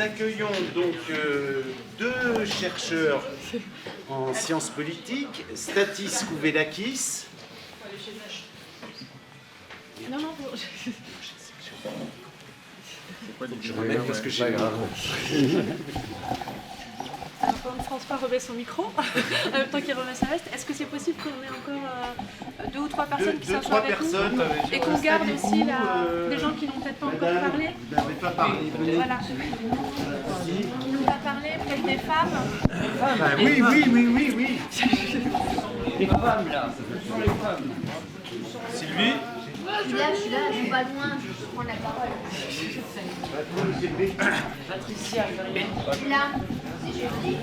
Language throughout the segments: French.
nous accueillons donc deux chercheurs en sciences politiques, Stathis Kouvelakis. Non, non, je remets parce que j'ai alors, comme François remet son micro, en même temps qu'il remet sa veste, est-ce que c'est possible qu'on ait encore 2 ou 3 personnes qui sont avec nous et qu'on garde aussi les gens qui n'ont peut-être pas encore parlé? Vous n'avez pas parlé. Voilà. Qui n'ont pas parlé, peut-être des femmes. Ah, oui. Les femmes là, ce sont les femmes. Sylvie? Je suis là, je suis pas loin, je prends la parole. Patricia, Je suis là, c'est jeudi.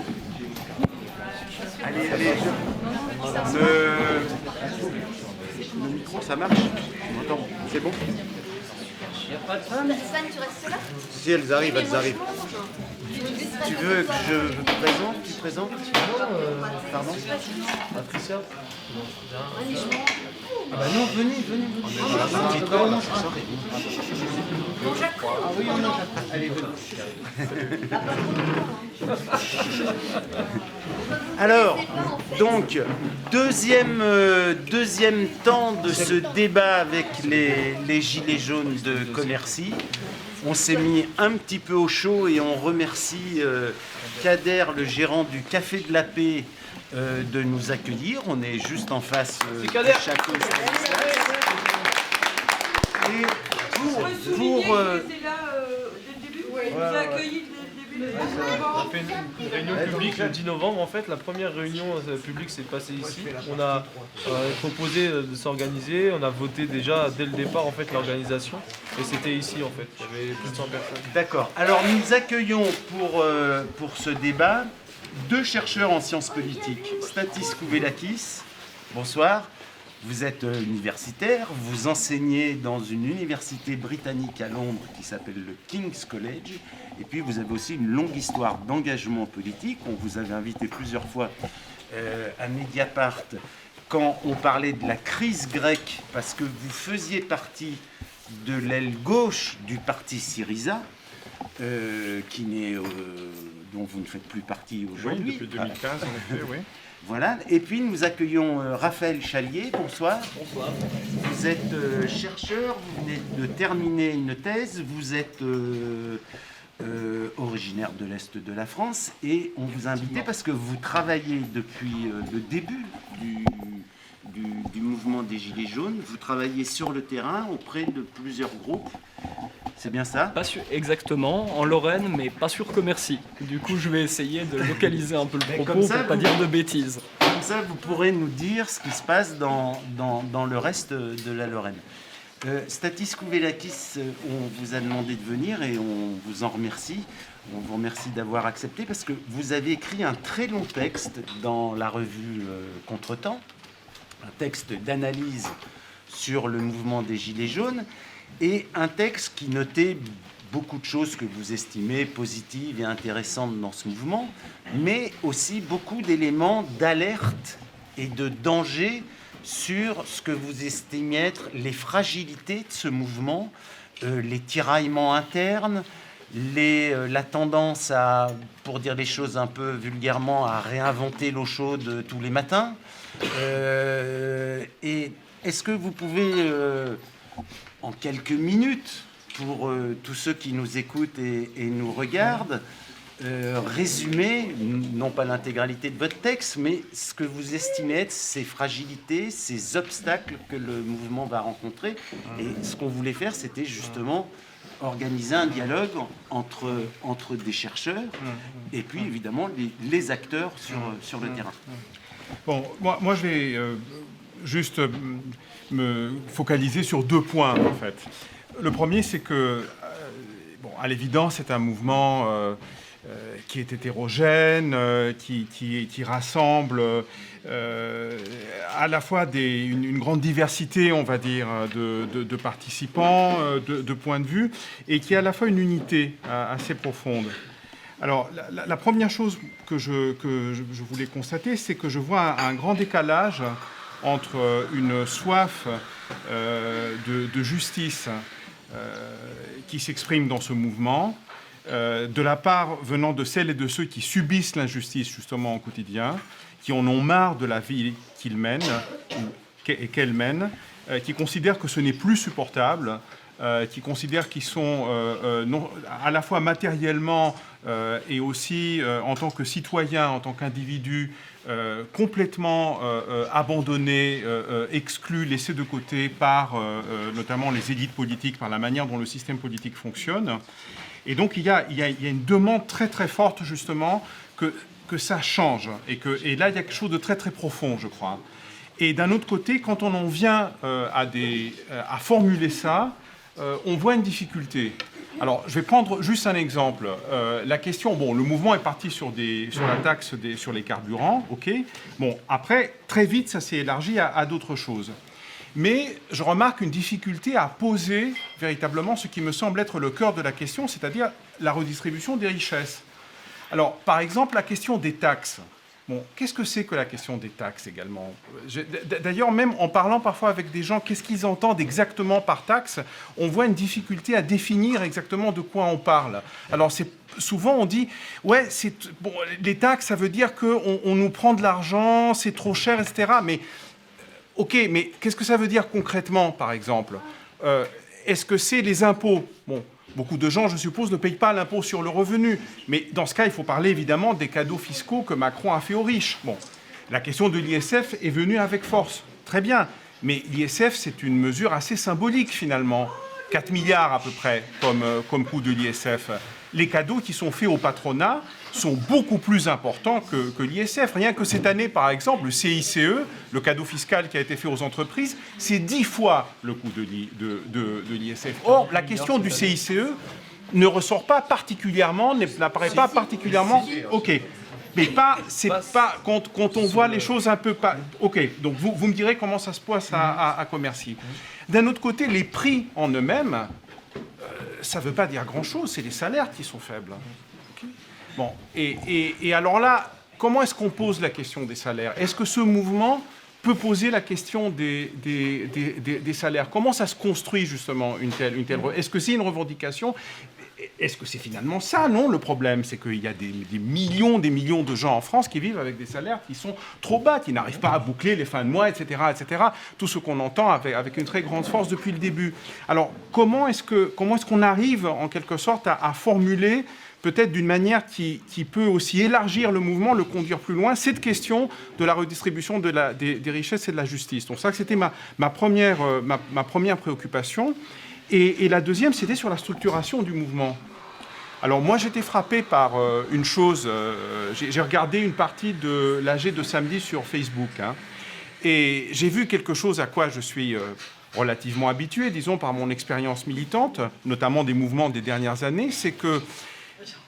Allez. Le micro, ça marche? Attends, c'est bon? il n'y a pas de femmes. Stan, tu restes là? Si, elles arrivent. Tu veux que je présente? Tu présentes? Pardon? Patricia? Ah bah non, venez. Ah oui, on a. Allez, venez. Alors, donc, deuxième temps de ce débat avec les gilets jaunes de Commercy. On s'est mis un petit peu au chaud et on remercie Kader, le gérant du Café de la Paix, de nous accueillir. On est juste en face de chaque et pour il nous a accueillis dès le début. On a fait une réunion publique le 10 novembre. En fait, la première réunion publique s'est passée ici. On a proposé de s'organiser. On a voté déjà dès le départ en fait l'organisation. Et c'était ici en fait. Il y avait plus de 100 personnes. D'accord. Alors nous accueillons pour ce débat deux chercheurs en sciences politiques. Stathis Kouvelakis, bonsoir. Vous êtes universitaire, vous enseignez dans une université britannique à Londres qui s'appelle le King's College. Et puis vous avez aussi une longue histoire d'engagement politique. On vous avait invité plusieurs fois à Mediapart quand on parlait de la crise grecque, parce que vous faisiez partie de l'aile gauche du parti Syriza, dont vous ne faites plus partie aujourd'hui. Oui, depuis 2015 en effet, oui. Voilà, et puis nous accueillons Raphaël Chalier, bonsoir. Bonsoir. Vous êtes chercheur, vous venez de terminer une thèse, vous êtes originaire de l'Est de la France et on vous a invité parce que vous travaillez depuis le début du mouvement des Gilets jaunes, vous travaillez sur le terrain auprès de plusieurs groupes. C'est bien ça? Pas sûr, exactement, en Lorraine, mais pas sur Commercy. Du coup, je vais essayer de localiser un peu le propos comme ça, pour ne pas dire de bêtises. Comme ça, vous pourrez nous dire ce qui se passe dans le reste de la Lorraine. Stathis Kouvelakis, on vous a demandé de venir et on vous en remercie. On vous remercie d'avoir accepté parce que vous avez écrit un très long texte dans la revue Contretemps, un texte d'analyse sur le mouvement des Gilets jaunes et un texte qui notait beaucoup de choses que vous estimez positives et intéressantes dans ce mouvement, mais aussi beaucoup d'éléments d'alerte et de danger sur ce que vous estimez être les fragilités de ce mouvement, les tiraillements internes, la tendance à, pour dire les choses un peu vulgairement, à réinventer l'eau chaude tous les matins. Et est-ce que vous pouvez, en quelques minutes, pour tous ceux qui nous écoutent et nous regardent, résumer, non pas l'intégralité de votre texte, mais ce que vous estimez être ces fragilités, ces obstacles que le mouvement va rencontrer. Et ce qu'on voulait faire, c'était justement organiser un dialogue entre des chercheurs et puis évidemment les acteurs sur le terrain. Bon, moi je vais juste me focaliser sur 2 points en fait. Le premier, c'est que, à l'évidence, c'est un mouvement qui est hétérogène, qui rassemble à la fois une grande diversité, on va dire, de participants, de points de vue, et qui a à la fois une unité assez profonde. Alors, la première chose que je voulais constater, c'est que je vois un grand décalage entre une soif de justice qui s'exprime dans ce mouvement, de la part venant de celles et de ceux qui subissent l'injustice justement au quotidien, qui en ont marre de la vie qu'ils mènent et qu'elles mènent, qui considèrent que ce n'est plus supportable, qui considèrent qu'ils sont à la fois matériellement et aussi en tant que citoyens, en tant qu'individus, complètement abandonnés, exclus, laissés de côté par notamment les élites politiques, par la manière dont le système politique fonctionne. Et donc il y a une demande très très forte justement que ça change. Et là il y a quelque chose de très très profond, je crois. Et d'un autre côté, quand on en vient à formuler ça, on voit une difficulté. Alors, je vais prendre juste un exemple. La question, bon, le mouvement est parti sur la taxe sur les carburants, ok. Bon, après, très vite, ça s'est élargi à d'autres choses. Mais je remarque une difficulté à poser véritablement ce qui me semble être le cœur de la question, c'est-à-dire la redistribution des richesses. Alors, par exemple, la question des taxes. Bon, qu'est-ce que c'est que la question des taxes également? D'ailleurs, même en parlant parfois avec des gens, qu'est-ce qu'ils entendent exactement par taxe? On voit une difficulté à définir exactement de quoi on parle. Alors, souvent on dit, ouais, bon, les taxes, ça veut dire qu'on nous prend de l'argent, c'est trop cher, etc. Mais, ok, mais qu'est-ce que ça veut dire concrètement, par exemple? Est-ce que c'est les impôts? Bon. Beaucoup de gens, je suppose, ne payent pas l'impôt sur le revenu. Mais dans ce cas, il faut parler évidemment des cadeaux fiscaux que Macron a fait aux riches. Bon, la question de l'ISF est venue avec force. Très bien. Mais l'ISF, c'est une mesure assez symbolique, finalement. 4 milliards à peu près comme coût de l'ISF. Les cadeaux qui sont faits au patronat sont beaucoup plus importants que l'ISF. Rien que cette année, par exemple, le CICE, le cadeau fiscal qui a été fait aux entreprises, c'est 10 fois le coût de l'ISF. Or, la question du CICE ne ressort pas particulièrement, n'apparaît pas particulièrement... OK. Mais c'est pas quand on voit les choses un peu... OK, donc vous me direz comment ça se passe à Commercy. D'un autre côté, les prix en eux-mêmes, ça ne veut pas dire grand-chose, c'est les salaires qui sont faibles. Okay. Bon, et alors là, comment est-ce qu'on pose la question des salaires? Est-ce que ce mouvement peut poser la question des salaires? Comment ça se construit justement une telle... Est-ce que c'est une revendication? Est-ce que c'est finalement ça? Non, le problème, c'est qu'il y a des millions de gens en France qui vivent avec des salaires qui sont trop bas, qui n'arrivent pas à boucler les fins de mois, etc., etc. Tout ce qu'on entend avec une très grande force depuis le début. Alors, comment est-ce qu'on arrive, en quelque sorte, à formuler, peut-être d'une manière qui peut aussi élargir le mouvement, le conduire plus loin, cette question de la redistribution des richesses et de la justice? Donc ça, c'était ma première préoccupation. Et la deuxième, c'était sur la structuration du mouvement. Alors moi, j'étais frappé par une chose. J'ai regardé une partie de l'AG de samedi sur Facebook. Hein, et j'ai vu quelque chose à quoi je suis relativement habitué, disons, par mon expérience militante, notamment des mouvements des dernières années, c'est que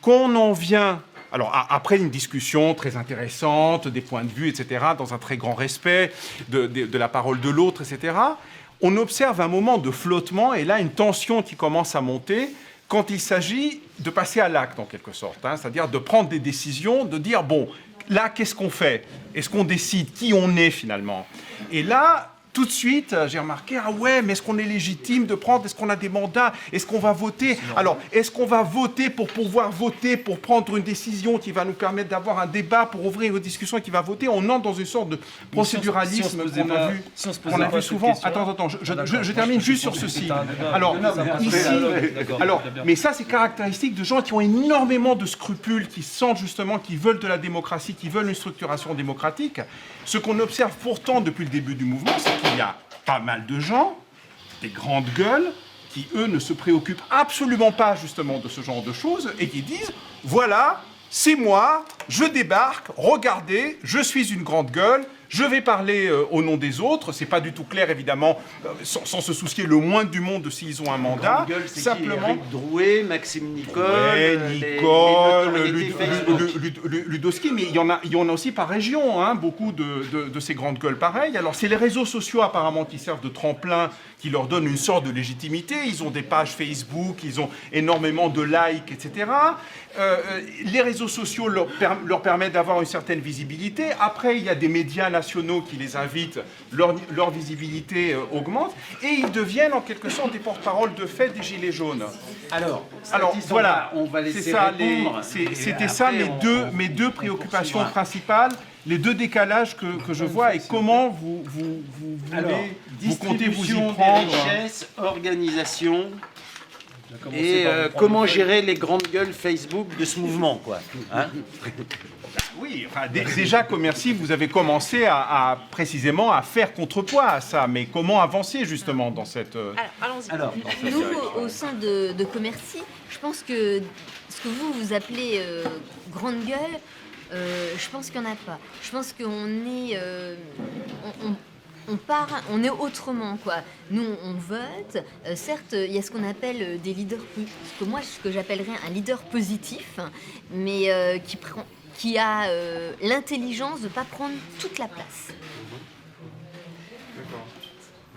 qu'on en vient... Alors, après une discussion très intéressante, des points de vue, etc., dans un très grand respect de la parole de l'autre, etc., on observe un moment de flottement et là, une tension qui commence à monter quand il s'agit de passer à l'acte, en quelque sorte. Hein, c'est-à-dire de prendre des décisions, de dire, bon, là, qu'est-ce qu'on fait? Est-ce qu'on décide qui on est, finalement? Et là... Tout de suite, j'ai remarqué, ah ouais, mais est-ce qu'on est légitime de prendre? Est-ce qu'on a des mandats? Est-ce qu'on va voter? Alors, est-ce qu'on va voter pour pouvoir voter, pour prendre une décision qui va nous permettre d'avoir un débat, pour ouvrir une discussion qui va voter? On entre dans une sorte de procéduralisme qu'on a vu souvent. Attends, je termine juste sur ceci. Alors, ici, mais ça, c'est caractéristique de gens qui ont énormément de scrupules, qui sentent justement qu'ils veulent de la démocratie, qui veulent une structuration démocratique. Ce qu'on observe pourtant depuis le début du mouvement, c'est qu'il y a pas mal de gens, des grandes gueules, qui, eux, ne se préoccupent absolument pas, justement, de ce genre de choses, et qui disent, voilà, c'est moi, je débarque, regardez, je suis une grande gueule, je vais parler au nom des autres, c'est pas du tout clair, évidemment, sans se soucier le moins du monde de s'ils ont un mandat. Gueule, simplement. Éric Drouet, Maxime Nicole, Nicole, notoriété Facebook. Ludowski, mais il y en a aussi par région, hein, beaucoup de ces grandes gueules pareilles. Alors c'est les réseaux sociaux apparemment qui servent de tremplin, qui leur donnent une sorte de légitimité. Ils ont des pages Facebook, ils ont énormément de likes, etc. Les réseaux sociaux leur permettent d'avoir une certaine visibilité. Après, il y a des médias nationaux qui les invitent, leur visibilité augmente, et ils deviennent en quelque sorte des porte-parole de fait des Gilets jaunes. Alors voilà, on va c'est laisser ça, répondre. c'était ça mes deux préoccupations principales, les deux décalages que je vois, et comment vous comptez vous y distribution prendre. des richesses, organisation et comment gérer les grandes gueules Facebook de ce mouvement, quoi. Hein? Oui, enfin, déjà, Commercy, vous avez commencé précisément à faire contrepoids à ça, mais comment avancer justement dans cette... Allons-y. Alors, Nous, au sein de Commercy, je pense que ce que vous appelez grande gueule, je pense qu'il n'y en a pas. Je pense qu'on est... on est autrement, quoi. Nous, on vote. Certes, il y a ce qu'on appelle des leaders, ce que j'appellerais un leader positif, mais qui a l'intelligence de ne pas prendre toute la place.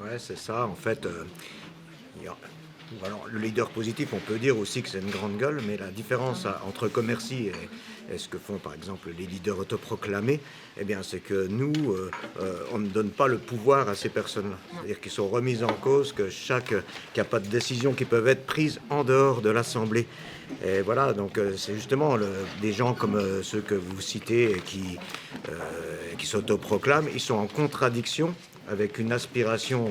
Ouais, c'est ça. En fait, alors, le leader positif, on peut dire aussi que c'est une grande gueule, mais la différence entre Commercy et ce que font par exemple les leaders autoproclamés, eh bien, c'est que nous, on ne donne pas le pouvoir à ces personnes-là. C'est-à-dire qu'ils sont remis en cause, qu'il n'y a pas de décisions qui peuvent être prises en dehors de l'Assemblée. Et voilà, donc c'est justement des gens comme ceux que vous citez et qui s'autoproclament, ils sont en contradiction avec une aspiration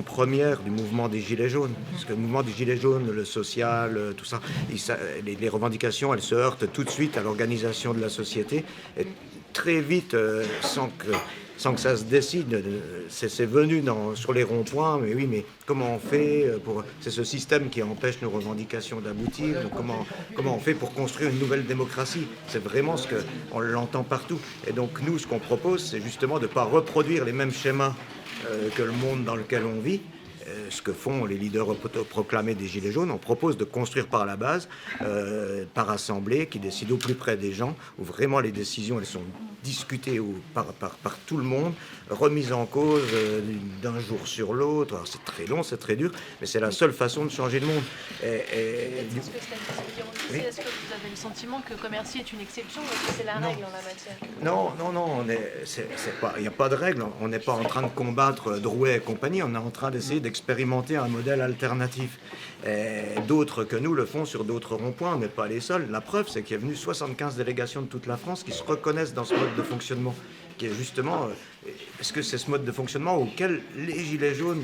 première du mouvement des Gilets jaunes. Parce que le mouvement des Gilets jaunes, le social, tout ça, les revendications, elles se heurtent tout de suite à l'organisation de la société. Et très vite, sans que ça se décide, c'est venu sur les ronds-points, mais oui, mais comment on fait c'est ce système qui empêche nos revendications d'aboutir, donc comment on fait pour construire une nouvelle démocratie? C'est vraiment on l'entend partout. Et donc nous, ce qu'on propose, c'est justement de ne pas reproduire les mêmes schémas que le monde dans lequel on vit. Ce que font les leaders proclamés des Gilets jaunes, on propose de construire par la base, par assemblée, qui décide au plus près des gens, où vraiment les décisions elles sont discutées par tout le monde, remises en cause d'un jour sur l'autre. Alors c'est très long, c'est très dur, mais c'est la seule façon de changer le monde. Est-ce que vous avez le sentiment que Commercy est une exception ou est-ce que c'est la règle en la matière? Non, il n'y a pas de règle. On n'est pas en train de combattre Drouet et compagnie, on est en train d'essayer d'expérimenter un modèle alternatif. D'autres que nous le font sur d'autres ronds-points, on n'est pas les seuls. La preuve, c'est qu'il y a venu 75 délégations de toute la France qui se reconnaissent dans ce mode de fonctionnement, qui est justement, est-ce que c'est ce mode de fonctionnement auquel les Gilets jaunes,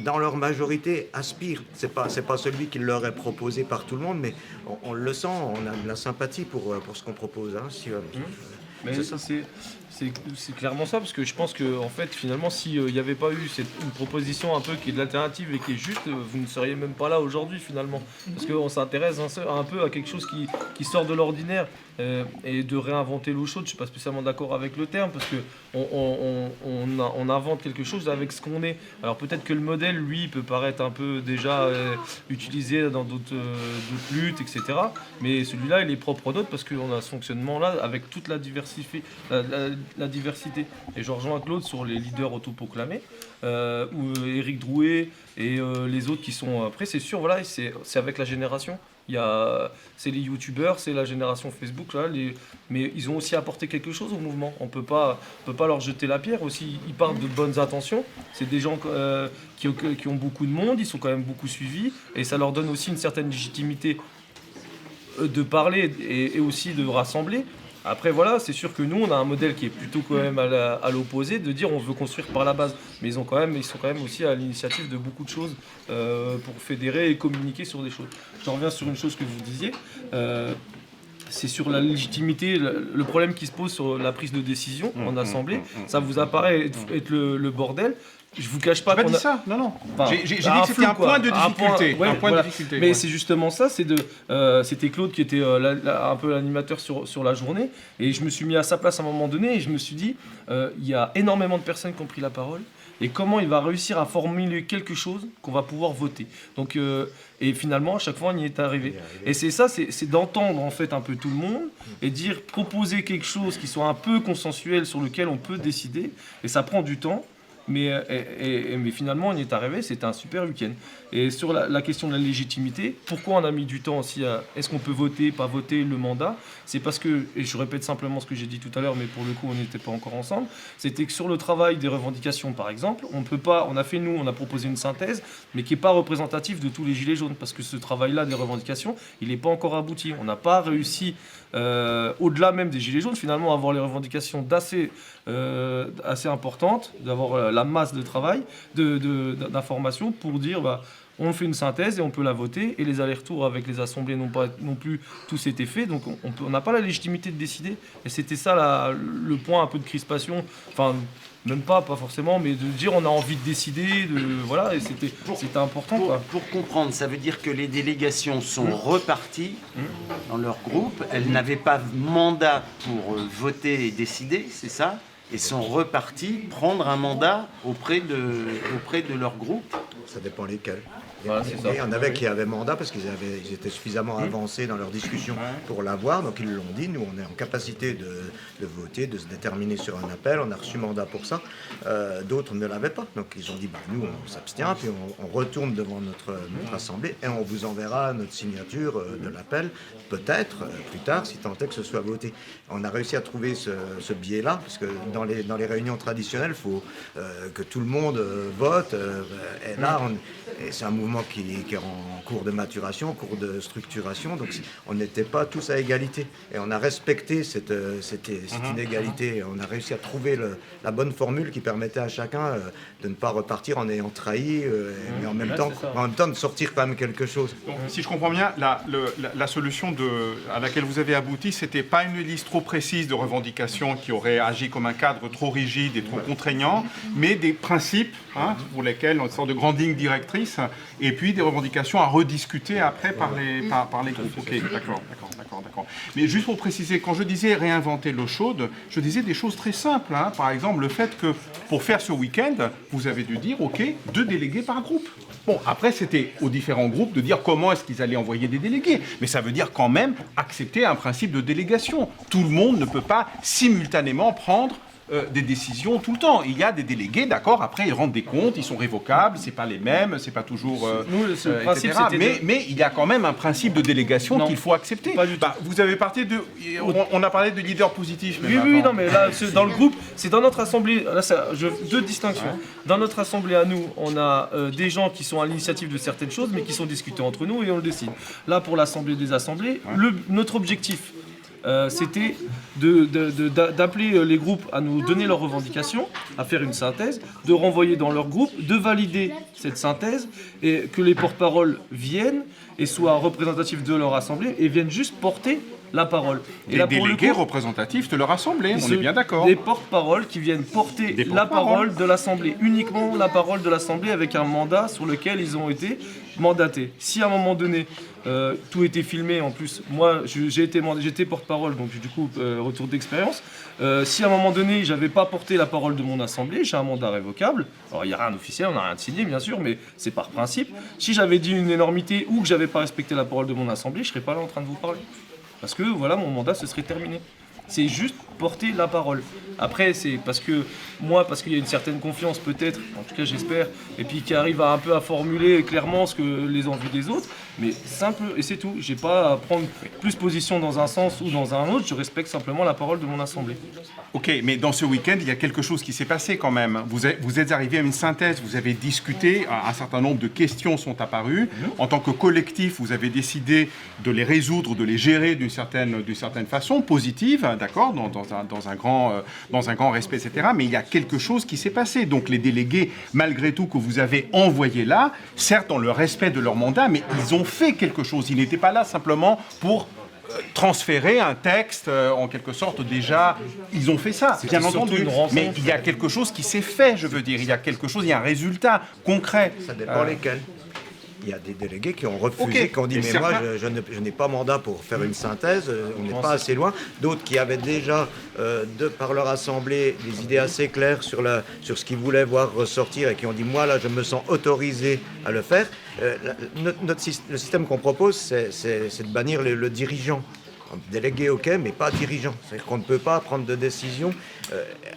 dans leur majorité, aspirent. C'est pas celui qui leur est proposé par tout le monde, mais on le sent, on a de la sympathie pour ce qu'on propose. Hein, Mais c'est clairement ça, parce que je pense que en fait, finalement, s'il n'y avait pas eu une proposition un peu qui est de l'alternative et qui est juste, vous ne seriez même pas là aujourd'hui finalement. Parce qu'on s'intéresse un peu à quelque chose qui sort de l'ordinaire. Et de réinventer l'eau chaude, je ne suis pas spécialement d'accord avec le terme, parce qu'on invente quelque chose avec ce qu'on est. Alors peut-être que le modèle, lui, peut paraître un peu déjà utilisé dans d'autres luttes, etc. Mais celui-là, il est propre aux nôtres, parce qu'on a ce fonctionnement-là avec toute la diversité. Et je rejoins Claude sur les leaders autoproclamés, ou Éric Drouet et les autres qui sont après. C'est sûr, voilà, c'est avec la génération. C'est les youtubeurs, c'est la génération Facebook là, mais ils ont aussi apporté quelque chose au mouvement. On peut pas leur jeter la pierre aussi. Ils partent de bonnes intentions. C'est des gens qui ont beaucoup de monde, ils sont quand même beaucoup suivis et ça leur donne aussi une certaine légitimité de parler et aussi de rassembler. Après voilà, c'est sûr que nous on a un modèle qui est plutôt quand même à l'opposé, de dire on veut construire par la base, mais ils sont quand même aussi à l'initiative de beaucoup de choses pour fédérer et communiquer sur des choses. Je reviens sur une chose que vous disiez, c'est sur la légitimité, le problème qui se pose sur la prise de décision en assemblée. Ça vous apparaît être le bordel. Je vous cache pas. J'ai pas dit ça, non. Enfin, j'ai dit que c'était un point de difficulté. Mais c'est justement ça, c'était Claude qui était un peu l'animateur sur la journée, et je me suis mis à sa place à un moment donné, et je me suis dit, il y a énormément de personnes qui ont pris la parole, et comment il va réussir à formuler quelque chose qu'on va pouvoir voter. Donc, et finalement, à chaque fois, on y est arrivé. Et c'est ça, c'est d'entendre en fait un peu tout le monde et proposer quelque chose qui soit un peu consensuel sur lequel on peut décider. Et ça prend du temps. Mais finalement, on y est arrivé, c'était un super week-end. Et sur la question de la légitimité, pourquoi on a mis du temps aussi à est-ce qu'on peut voter, pas voter, le mandat? C'est parce que, et je répète simplement ce que j'ai dit tout à l'heure, mais pour le coup, on n'était pas encore ensemble, c'était que sur le travail des revendications, par exemple, on a proposé une synthèse, mais qui n'est pas représentative de tous les gilets jaunes, parce que ce travail-là des revendications, il n'est pas encore abouti. On n'a pas réussi, au-delà même des gilets jaunes, finalement, à avoir les revendications assez importantes, d'avoir la masse de travail, d'informations pour dire on fait une synthèse et on peut la voter, et les allers-retours avec les assemblées non plus tous été faits, donc on n'a pas la légitimité de décider, et c'était ça le point un peu de crispation, enfin même pas forcément, mais de dire on a envie de décider, voilà, et c'était important. Pour comprendre, ça veut dire que les délégations sont reparties dans leur groupe, elles n'avaient pas mandat pour voter et décider, c'est ça? Et sont repartis prendre un mandat auprès de leur groupe. Ça dépend lesquels. Voilà, c'est ça. Il y en avait qui avaient mandat parce qu'ils étaient suffisamment avancés dans leur discussion pour l'avoir, donc ils l'ont dit, nous on est en capacité de voter, de se déterminer sur un appel, on a reçu mandat pour ça. D'autres ne l'avaient pas, donc ils ont dit nous on s'abstient, puis on retourne devant notre assemblée et on vous enverra notre signature de l'appel, peut-être plus tard, si tant est que ce soit voté. On a réussi à trouver ce biais-là, parce que dans les réunions traditionnelles, il faut que tout le monde vote, et là c'est un mouvement qui est en cours de maturation, en cours de structuration, donc on n'était pas tous à égalité. Et on a respecté cette inégalité, et on a réussi à trouver la bonne formule qui permettait à chacun de ne pas repartir en ayant trahi, mais en même temps de sortir quand même quelque chose. Donc, si je comprends bien, la solution à laquelle vous avez abouti, c'était pas une liste trop précise de revendications qui aurait agi comme un cadre trop rigide et trop contraignant, mais des principes pour lesquels, une sorte de grande ligne directrice, et puis des revendications à rediscuter après par les groupes. Ok, d'accord. Mais juste pour préciser, quand je disais réinventer l'eau chaude, je disais des choses très simples. Par exemple, le fait que pour faire ce week-end, vous avez dû dire, ok, 2 délégués par groupe. Bon, après, c'était aux différents groupes de dire comment est-ce qu'ils allaient envoyer des délégués. Mais ça veut dire quand même accepter un principe de délégation. Tout le monde ne peut pas simultanément prendre des décisions tout le temps. Il y a des délégués, d'accord, après ils rendent des comptes, ils sont révocables, c'est pas les mêmes, c'est pas toujours principe, etc. Mais il y a quand même un principe de délégation qu'il faut accepter. Pas du tout. Vous avez parlé on a parlé de leader positif. Oui, non, mais là, dans le groupe, c'est dans notre assemblée, là, deux distinctions. Ouais. Dans notre assemblée à nous, on a des gens qui sont à l'initiative de certaines choses, mais qui sont discutées entre nous et on le décide. Là, pour l'assemblée des assemblées, notre objectif, c'était d'appeler les groupes à nous donner leurs revendications, à faire une synthèse, de renvoyer dans leur groupe, de valider cette synthèse, et que les porte-paroles viennent et soient représentatifs de leur assemblée et viennent juste porter la parole. Et là, délégués représentatifs de leur assemblée, on est bien d'accord. Des porte-paroles qui viennent porter la parole de l'assemblée, uniquement la parole de l'assemblée avec un mandat sur lequel ils ont été mandatés. Si à un moment donné, tout était filmé, en plus, moi j'étais porte-parole, donc du coup, retour d'expérience. Si à un moment donné, j'avais pas porté la parole de mon assemblée, j'ai un mandat révocable. Alors il n'y a rien d'officiel, on n'a rien de signé, bien sûr, mais c'est par principe. Si j'avais dit une énormité ou que j'avais pas respecté la parole de mon assemblée, je serais pas là en train de vous parler. Parce que voilà, mon mandat se serait terminé. C'est juste porter la parole. Après, c'est parce qu'il y a une certaine confiance peut-être, en tout cas j'espère, et puis qui arrive un peu à formuler clairement ce que les envies des autres, mais simple, et c'est tout. J'ai pas à prendre plus position dans un sens ou dans un autre, je respecte simplement la parole de mon assemblée. Ok, mais dans ce week-end, il y a quelque chose qui s'est passé quand même. Vous êtes arrivé à une synthèse, vous avez discuté, un certain nombre de questions sont apparues. En tant que collectif, vous avez décidé de les résoudre, de les gérer d'une certaine façon, positive, d'accord, dans un grand respect, etc. Mais il y a quelque chose qui s'est passé. Donc les délégués, malgré tout, que vous avez envoyés là, certes dans le respect de leur mandat, mais ils ont fait quelque chose. Ils n'étaient pas là simplement pour transférer un texte, en quelque sorte, déjà, ils ont fait ça, bien entendu. Mais il y a quelque chose qui s'est fait, je veux dire. Il y a un résultat concret. Ça dépend lesquels. Il y a des délégués qui ont refusé, qui ont dit mais moi je n'ai pas mandat pour faire une synthèse, on n'est pas assez loin. D'autres qui avaient déjà, par leur assemblée, des idées assez claires sur ce qu'ils voulaient voir ressortir et qui ont dit moi là je me sens autorisé à le faire. Le système qu'on propose, c'est de bannir le dirigeant. Délégué, ok, mais pas dirigeant. C'est-à-dire qu'on ne peut pas prendre de décision.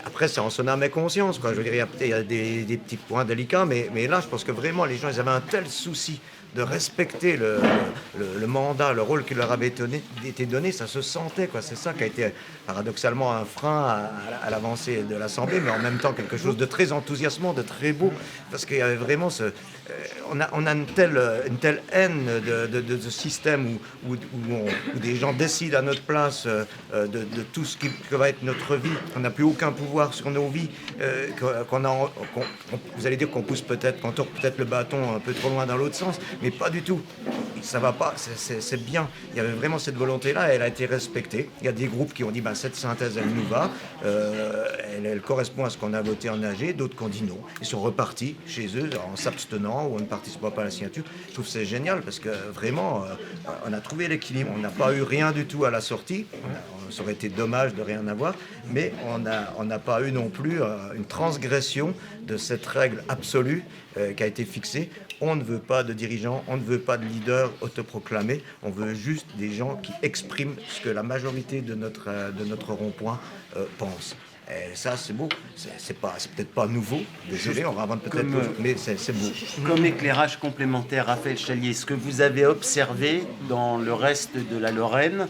Après, c'est en son âme et conscience, quoi. Je veux dire, il y a des petits points délicats, mais là, je pense que vraiment, les gens, ils avaient un tel souci de respecter le mandat, le rôle qui leur avait été donné, ça se sentait, quoi. C'est ça qui a été paradoxalement un frein à l'avancée de l'Assemblée, mais en même temps quelque chose de très enthousiasmant, de très beau, parce qu'il y avait vraiment on a une telle haine de ce système où des gens décident à notre place de tout ce qui va être notre vie, qu'on n'a plus aucun pouvoir sur nos vies, vous allez dire qu'on pousse peut-être, qu'on tourne peut-être le bâton un peu trop loin dans l'autre sens, mais pas du tout. Ça va pas, c'est bien. Il y avait vraiment cette volonté-là, elle a été respectée. Il y a des groupes qui ont dit cette synthèse, elle nous va, elle correspond à ce qu'on a voté en AG, d'autres qui ont dit non. Ils sont repartis chez eux en s'abstenant ou en ne participant pas à la signature. Je trouve que c'est génial parce que vraiment, on a trouvé l'équilibre. On n'a pas eu rien du tout à la sortie. Ça aurait été dommage de rien avoir, mais on n'a pas eu non plus une transgression de cette règle absolue qui a été fixée. On ne veut pas de dirigeants, on ne veut pas de leaders autoproclamés, on veut juste des gens qui expriment ce que la majorité de notre rond-point pense. Et ça, c'est beau. C'est peut-être pas nouveau, désolé, on invente peut-être nouveau, mais c'est beau. Comme éclairage complémentaire, Raphaël Chalier, ce que vous avez observé dans le reste de la Lorraine,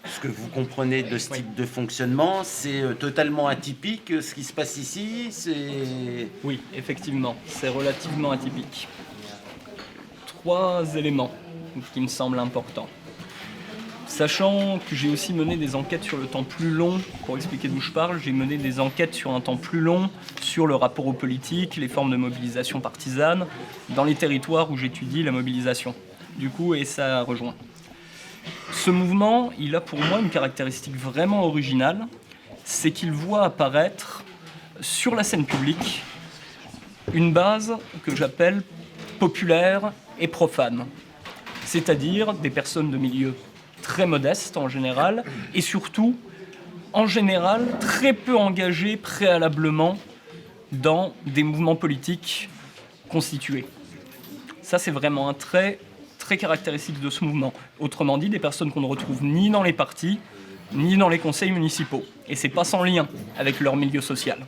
ce que vous comprenez de ce type de fonctionnement, c'est totalement atypique. Ce qui se passe ici, c'est... Oui, effectivement, c'est relativement atypique. 3 éléments qui me semblent importants. Sachant que j'ai aussi mené des enquêtes sur le temps plus long, pour expliquer d'où je parle, j'ai mené des enquêtes sur un temps plus long, sur le rapport aux politiques, les formes de mobilisation partisane, dans les territoires où j'étudie la mobilisation. Du coup, et ça rejoint. Ce mouvement, il a pour moi une caractéristique vraiment originale, c'est qu'il voit apparaître sur la scène publique une base que j'appelle populaire et profane, c'est-à-dire des personnes de milieux très modestes en général, et surtout, en général, très peu engagées préalablement dans des mouvements politiques constitués. Ça, c'est vraiment un trait très caractéristique de ce mouvement. Autrement dit, des personnes qu'on ne retrouve ni dans les partis, ni dans les conseils municipaux. Et c'est pas sans lien avec leur milieu social.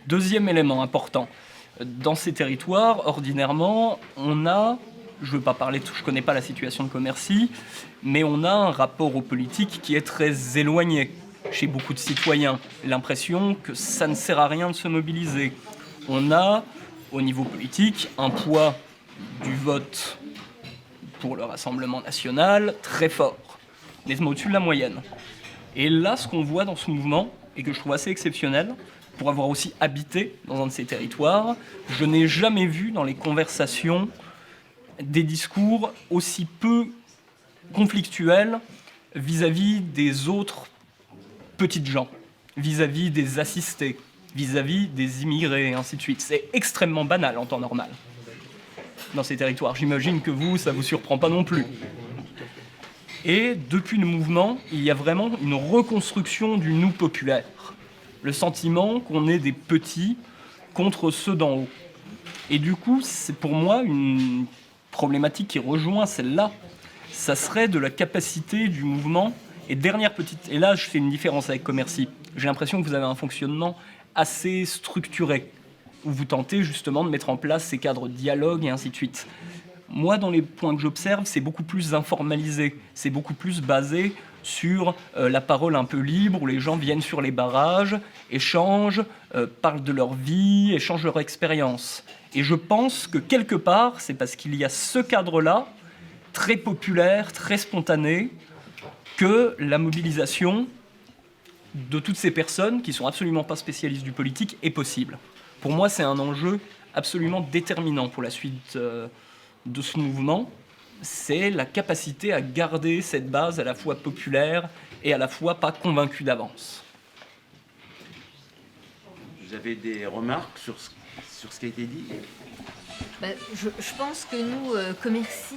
Deuxième élément important, dans ces territoires, ordinairement, on a, je connais pas la situation de Commercy, mais on a un rapport aux politiques qui est très éloigné chez beaucoup de citoyens. L'impression que ça ne sert à rien de se mobiliser. On a, au niveau politique, un poids du vote pour le Rassemblement national très fort, nettement au-dessus de la moyenne. Et là, ce qu'on voit dans ce mouvement, et que je trouve assez exceptionnel, pour avoir aussi habité dans un de ces territoires, je n'ai jamais vu dans les conversations des discours aussi peu conflictuels vis-à-vis des autres petites gens, vis-à-vis des assistés, vis-à-vis des immigrés, et ainsi de suite. C'est extrêmement banal en temps normal dans ces territoires. J'imagine que vous, ça ne vous surprend pas non plus. Et depuis le mouvement, il y a vraiment une reconstruction du nous populaire. Le sentiment qu'on est des petits contre ceux d'en haut. Et du coup, c'est pour moi une problématique qui rejoint celle-là. Ça serait de la capacité du mouvement. Et dernière petite... Et là, je fais une différence avec Commercy. J'ai l'impression que vous avez un fonctionnement assez structuré, où vous tentez justement de mettre en place ces cadres de dialogue et ainsi de suite. Moi, dans les points que j'observe, c'est beaucoup plus informalisé, c'est beaucoup plus basé sur la parole un peu libre, où les gens viennent sur les barrages, échangent, parlent de leur vie, échangent leur expérience. Et je pense que quelque part, c'est parce qu'il y a ce cadre-là, très populaire, très spontané, que la mobilisation de toutes ces personnes qui ne sont absolument pas spécialistes du politique est possible. Pour moi, c'est un enjeu absolument déterminant pour la suite de ce mouvement. C'est la capacité à garder cette base à la fois populaire et à la fois pas convaincue d'avance. Vous avez des remarques sur ce qui a été dit ? Je pense que nous, Commercy,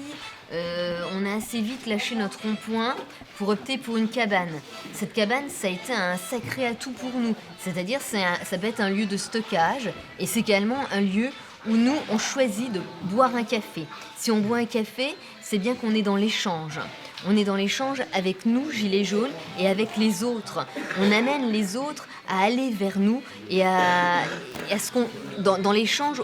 on a assez vite lâché notre rond-point pour opter pour une cabane. Cette cabane, ça a été un sacré atout pour nous. C'est-à-dire, ça peut être un lieu de stockage et c'est également un lieu où nous, on choisit de boire un café. Si on boit un café, c'est bien qu'on est dans l'échange. On est dans l'échange avec nous, Gilets jaunes, et avec les autres. On amène les autres à aller vers nous et à ce qu'on dans l'échange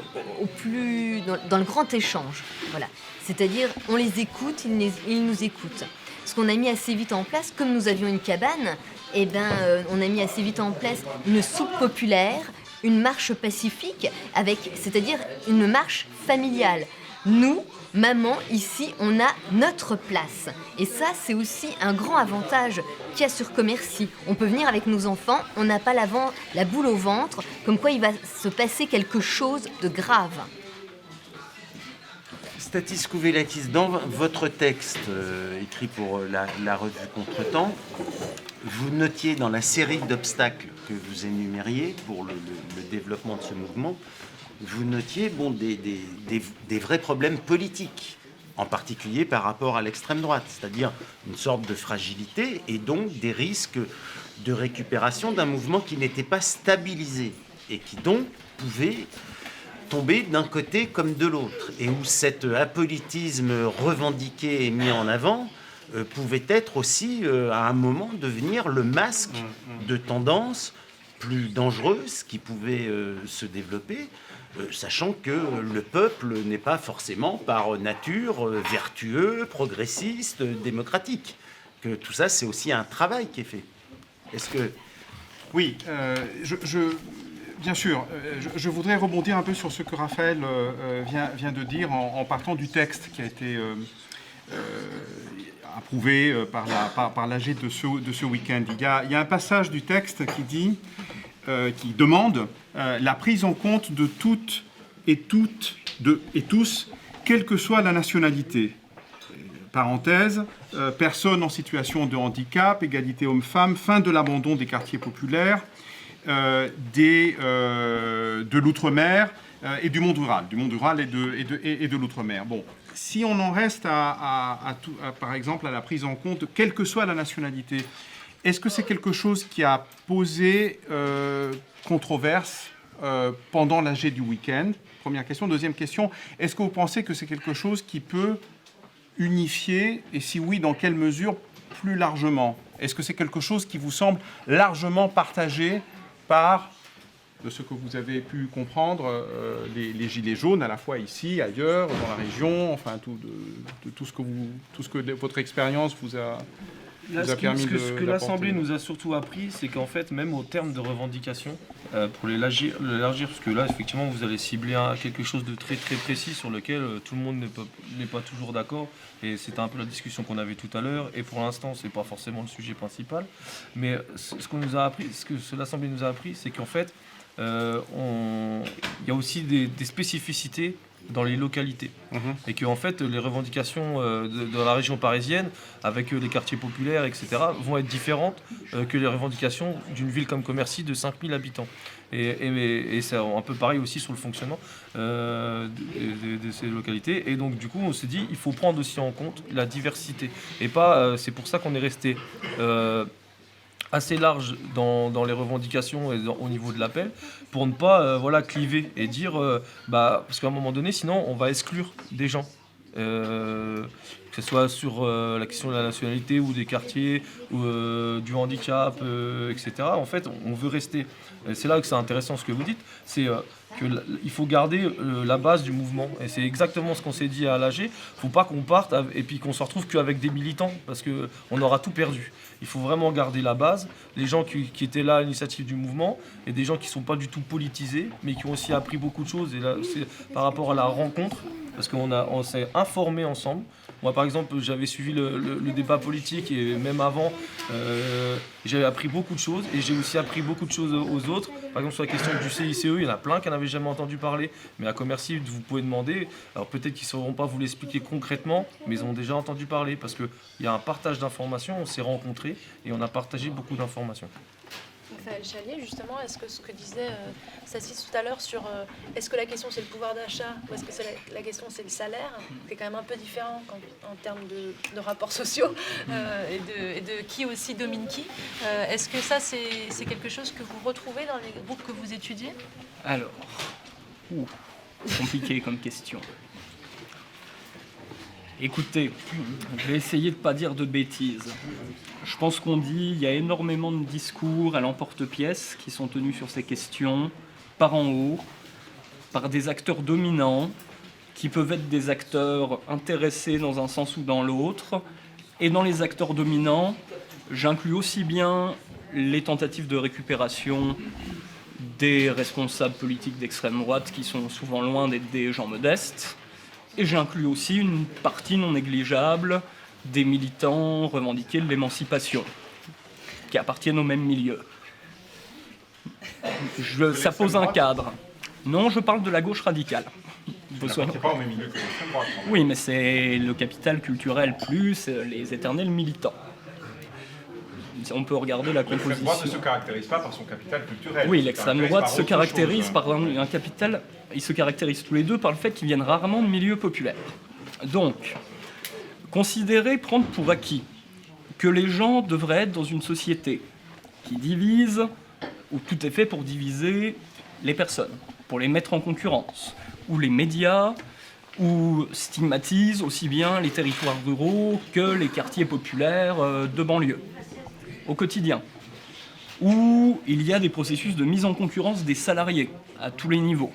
dans le grand échange. Voilà. C'est-à-dire, on les écoute, ils nous écoutent. Ce qu'on a mis assez vite en place, comme nous avions une cabane, on a mis assez vite en place une soupe populaire, une marche pacifique, c'est-à-dire une marche familiale. Nous, maman, ici, on a notre place. Et ça, c'est aussi un grand avantage qu'il y a sur Commercy. On peut venir avec nos enfants, on n'a pas la boule au ventre, comme quoi il va se passer quelque chose de grave. Stathis Kouvelakis, dans votre texte écrit pour la revue Contretemps, vous notiez dans la série d'obstacles que vous énumériez pour le développement de ce mouvement, vous notiez des vrais problèmes politiques, en particulier par rapport à l'extrême droite, c'est-à-dire une sorte de fragilité et donc des risques de récupération d'un mouvement qui n'était pas stabilisé et qui donc pouvait tomber d'un côté comme de l'autre, et où cet apolitisme revendiqué et mis en avant pouvait être aussi à un moment devenir le masque de tendances plus dangereuses qui pouvaient se développer, sachant que le peuple n'est pas forcément par nature vertueux, progressiste, démocratique, que tout ça c'est aussi un travail qui est fait. Est-ce que... Oui, bien sûr, je voudrais rebondir un peu sur ce que Raphaël vient de dire en partant du texte qui a été approuvé par l'AG de ce week-end. Il y a un passage du texte qui demande la prise en compte de toutes et tous, quelle que soit la nationalité. Parenthèse, personnes en situation de handicap, égalité hommes-femmes, fin de l'abandon des quartiers populaires, de l'outre-mer et du monde rural et de l'outre-mer. Bon, si on en reste par exemple à la prise en compte, quelle que soit la nationalité, est-ce que c'est quelque chose qui a posé controverse pendant l'AG du week-end? Première question. Deuxième question, est-ce que vous pensez que c'est quelque chose qui peut unifier, et si oui, dans quelle mesure plus largement? Est-ce que c'est quelque chose qui vous semble largement partagé par, de ce que vous avez pu comprendre, les Gilets jaunes, à la fois ici, ailleurs, dans la région, enfin, tout ce que votre expérience vous a permis de... Ce que l'Assemblée nous a surtout appris, c'est qu'en fait, même au terme de revendications, pour l'élargir, parce que là, effectivement, vous allez cibler quelque chose de très très précis sur lequel tout le monde n'est pas toujours d'accord, et c'était un peu la discussion qu'on avait tout à l'heure, et pour l'instant, c'est pas forcément le sujet principal, mais ce que l'Assemblée nous a appris, c'est qu'en fait, il y a aussi des spécificités dans les localités. Et que en fait, les revendications de la région parisienne, avec les quartiers populaires, etc., vont être différentes que les revendications d'une ville comme Commercy de 5000 habitants. Et c'est un peu pareil aussi sur le fonctionnement de ces localités. Et donc, du coup, on s'est dit, il faut prendre aussi en compte la diversité. Et pas, c'est pour ça qu'on est resté... assez large dans les revendications et au niveau de l'appel, pour ne pas cliver et dire, parce qu'à un moment donné, sinon, on va exclure des gens. Que ce soit sur la question de la nationalité ou des quartiers, ou du handicap, etc. En fait, on veut rester. C'est là que c'est intéressant ce que vous dites, c'est qu'il faut garder la base du mouvement. Et c'est exactement ce qu'on s'est dit à l'AG. Il ne faut pas qu'on parte et puis qu'on se retrouve qu'avec des militants, parce qu'on aura tout perdu. Il faut vraiment garder la base, les gens qui étaient là à l'initiative du mouvement, et des gens qui ne sont pas du tout politisés, mais qui ont aussi appris beaucoup de choses. Et là, c'est par rapport à la rencontre, parce qu'on s'est informés ensemble. Moi, par exemple, j'avais suivi le débat politique, et même avant, j'avais appris beaucoup de choses, et j'ai aussi appris beaucoup de choses aux autres. Par exemple, sur la question du CICE, il y en a plein qui n'en avaient jamais entendu parler, mais à Commercy, vous pouvez demander. Alors peut-être qu'ils ne sauront pas vous l'expliquer concrètement, mais ils ont déjà entendu parler, parce qu'il y a un partage d'informations, on s'est rencontrés, et on a partagé beaucoup d'informations. Raphaël Chalier, justement, est-ce que ce que disait Sassis tout à l'heure sur est-ce que la question c'est le pouvoir d'achat ou est-ce que la question c'est le salaire, c'est quand même un peu différent en termes de rapports sociaux et de qui aussi domine qui. Est-ce que ça c'est quelque chose que vous retrouvez dans les groupes que vous étudiez? Alors, compliqué comme question. Écoutez, je vais essayer de ne pas dire de bêtises. Je pense qu'on dit qu'il y a énormément de discours à l'emporte-pièce qui sont tenus sur ces questions, par en haut, par des acteurs dominants, qui peuvent être des acteurs intéressés dans un sens ou dans l'autre. Et dans les acteurs dominants, j'inclus aussi bien les tentatives de récupération des responsables politiques d'extrême droite qui sont souvent loin d'être des gens modestes. Et j'inclus aussi une partie non négligeable des militants revendiqués de l'émancipation, qui appartiennent au même milieu. Ça pose un cadre. Non, je parle de la gauche radicale. C'est pas au même milieu que l'extrême droite. Oui, mais c'est le capital culturel plus les éternels militants. On peut regarder la composition. L'extrême droite ne se caractérise pas par son capital culturel. Oui, l'extrême droite se caractérise par un capital. Ils se caractérisent tous les deux par le fait qu'ils viennent rarement de milieux populaires. Donc, prendre pour acquis que les gens devraient être dans une société qui divise, où tout est fait pour diviser les personnes, pour les mettre en concurrence, où les médias ou stigmatisent aussi bien les territoires ruraux que les quartiers populaires de banlieue, au quotidien, où il y a des processus de mise en concurrence des salariés à tous les niveaux,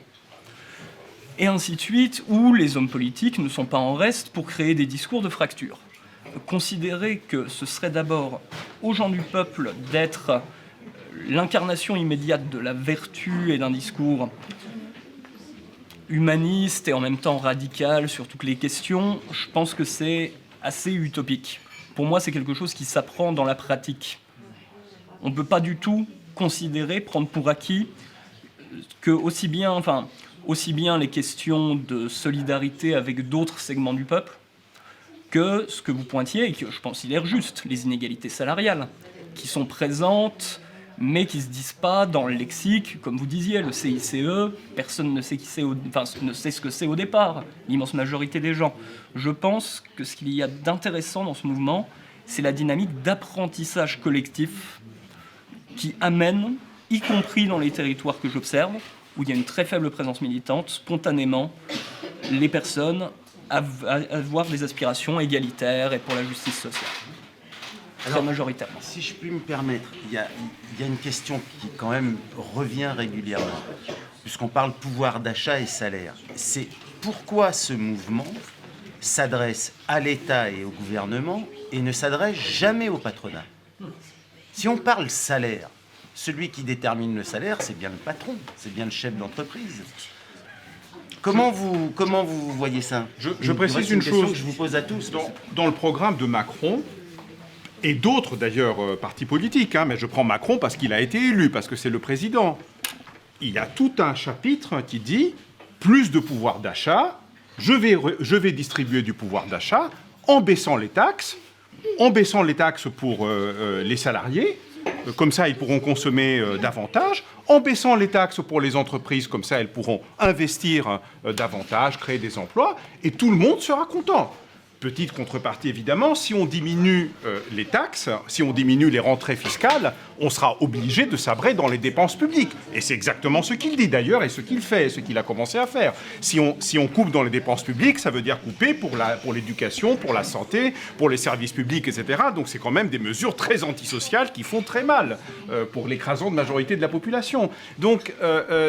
et ainsi de suite, où les hommes politiques ne sont pas en reste pour créer des discours de fracture. Considérer que ce serait d'abord aux gens du peuple d'être l'incarnation immédiate de la vertu et d'un discours humaniste et en même temps radical sur toutes les questions, je pense que c'est assez utopique. Pour moi, c'est quelque chose qui s'apprend dans la pratique. On ne peut pas du tout prendre pour acquis que aussi bien les questions de solidarité avec d'autres segments du peuple que ce que vous pointiez, et que je considère juste, les inégalités salariales, qui sont présentes, mais qui ne se disent pas dans le lexique, comme vous disiez, le CICE, personne ne sait ne sait ce que c'est au départ, l'immense majorité des gens. Je pense que ce qu'il y a d'intéressant dans ce mouvement, c'est la dynamique d'apprentissage collectif qui amène, y compris dans les territoires que j'observe, où il y a une très faible présence militante, spontanément, les personnes à avoir des aspirations égalitaires et pour la justice sociale. Très majoritairement. Si je puis me permettre, il y a une question qui quand même revient régulièrement, puisqu'on parle pouvoir d'achat et salaire. C'est pourquoi ce mouvement s'adresse à l'État et au gouvernement et ne s'adresse jamais au patronat. Si on parle salaire, celui qui détermine le salaire, c'est bien le patron, c'est bien le chef d'entreprise. Comment vous voyez ça? Je précise une chose que je vous pose à tous. Dans le programme de Macron, et d'autres d'ailleurs partis politiques, mais je prends Macron parce qu'il a été élu, parce que c'est le président, il y a tout un chapitre qui dit plus de pouvoir d'achat, je vais distribuer du pouvoir d'achat en baissant les taxes pour les salariés, comme ça ils pourront consommer davantage, en baissant les taxes pour les entreprises, comme ça elles pourront investir davantage, créer des emplois, et tout le monde sera content. Petite contrepartie, évidemment, si on diminue les taxes, si on diminue les rentrées fiscales, on sera obligé de sabrer dans les dépenses publiques. Et c'est exactement ce qu'il dit d'ailleurs et ce qu'il fait, ce qu'il a commencé à faire. Si on coupe dans les dépenses publiques, ça veut dire couper pour l'éducation, pour la santé, pour les services publics, etc. Donc c'est quand même des mesures très antisociales qui font très mal pour l'écrasante majorité de la population. Donc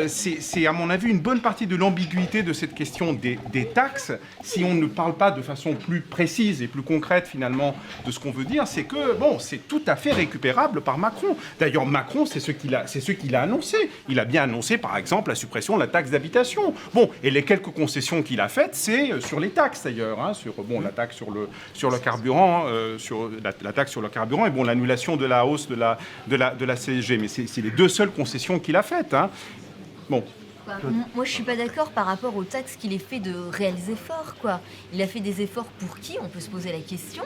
c'est à mon avis une bonne partie de l'ambiguïté de cette question des taxes. Si on ne parle pas de façon plus précise et plus concrète finalement de ce qu'on veut dire, c'est que c'est tout à fait récupérable par Macron. D'ailleurs, Macron, c'est ce qu'il a annoncé. Il a bien annoncé, par exemple, la suppression de la taxe d'habitation. Et les quelques concessions qu'il a faites, c'est sur les taxes d'ailleurs, sur la taxe sur le carburant, la taxe sur le carburant, et l'annulation de la hausse de la CSG. Mais c'est les deux seules concessions qu'il a faites. Moi, je suis pas d'accord par rapport aux taxes qu'il ait fait de réels efforts, quoi. Il a fait des efforts pour qui? On peut se poser la question.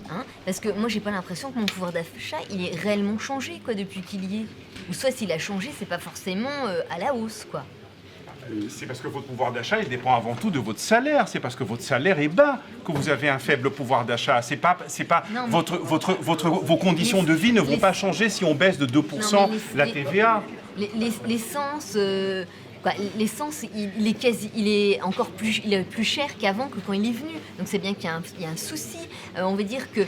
Hein, parce que moi, j'ai pas l'impression que mon pouvoir d'achat, il est réellement changé, quoi, depuis qu'il y est. Ou soit s'il a changé, c'est pas forcément à la hausse, quoi. C'est parce que votre pouvoir d'achat, il dépend avant tout de votre salaire. C'est parce que votre salaire est bas que vous avez un faible pouvoir d'achat. C'est pas Non, mais- vos conditions de vie ne vont pas changer si on baisse de 2% la TVA. L'essence, l'essence, il est encore plus cher qu'avant, que quand il est venu. Donc c'est bien qu'il y a un souci. On va dire que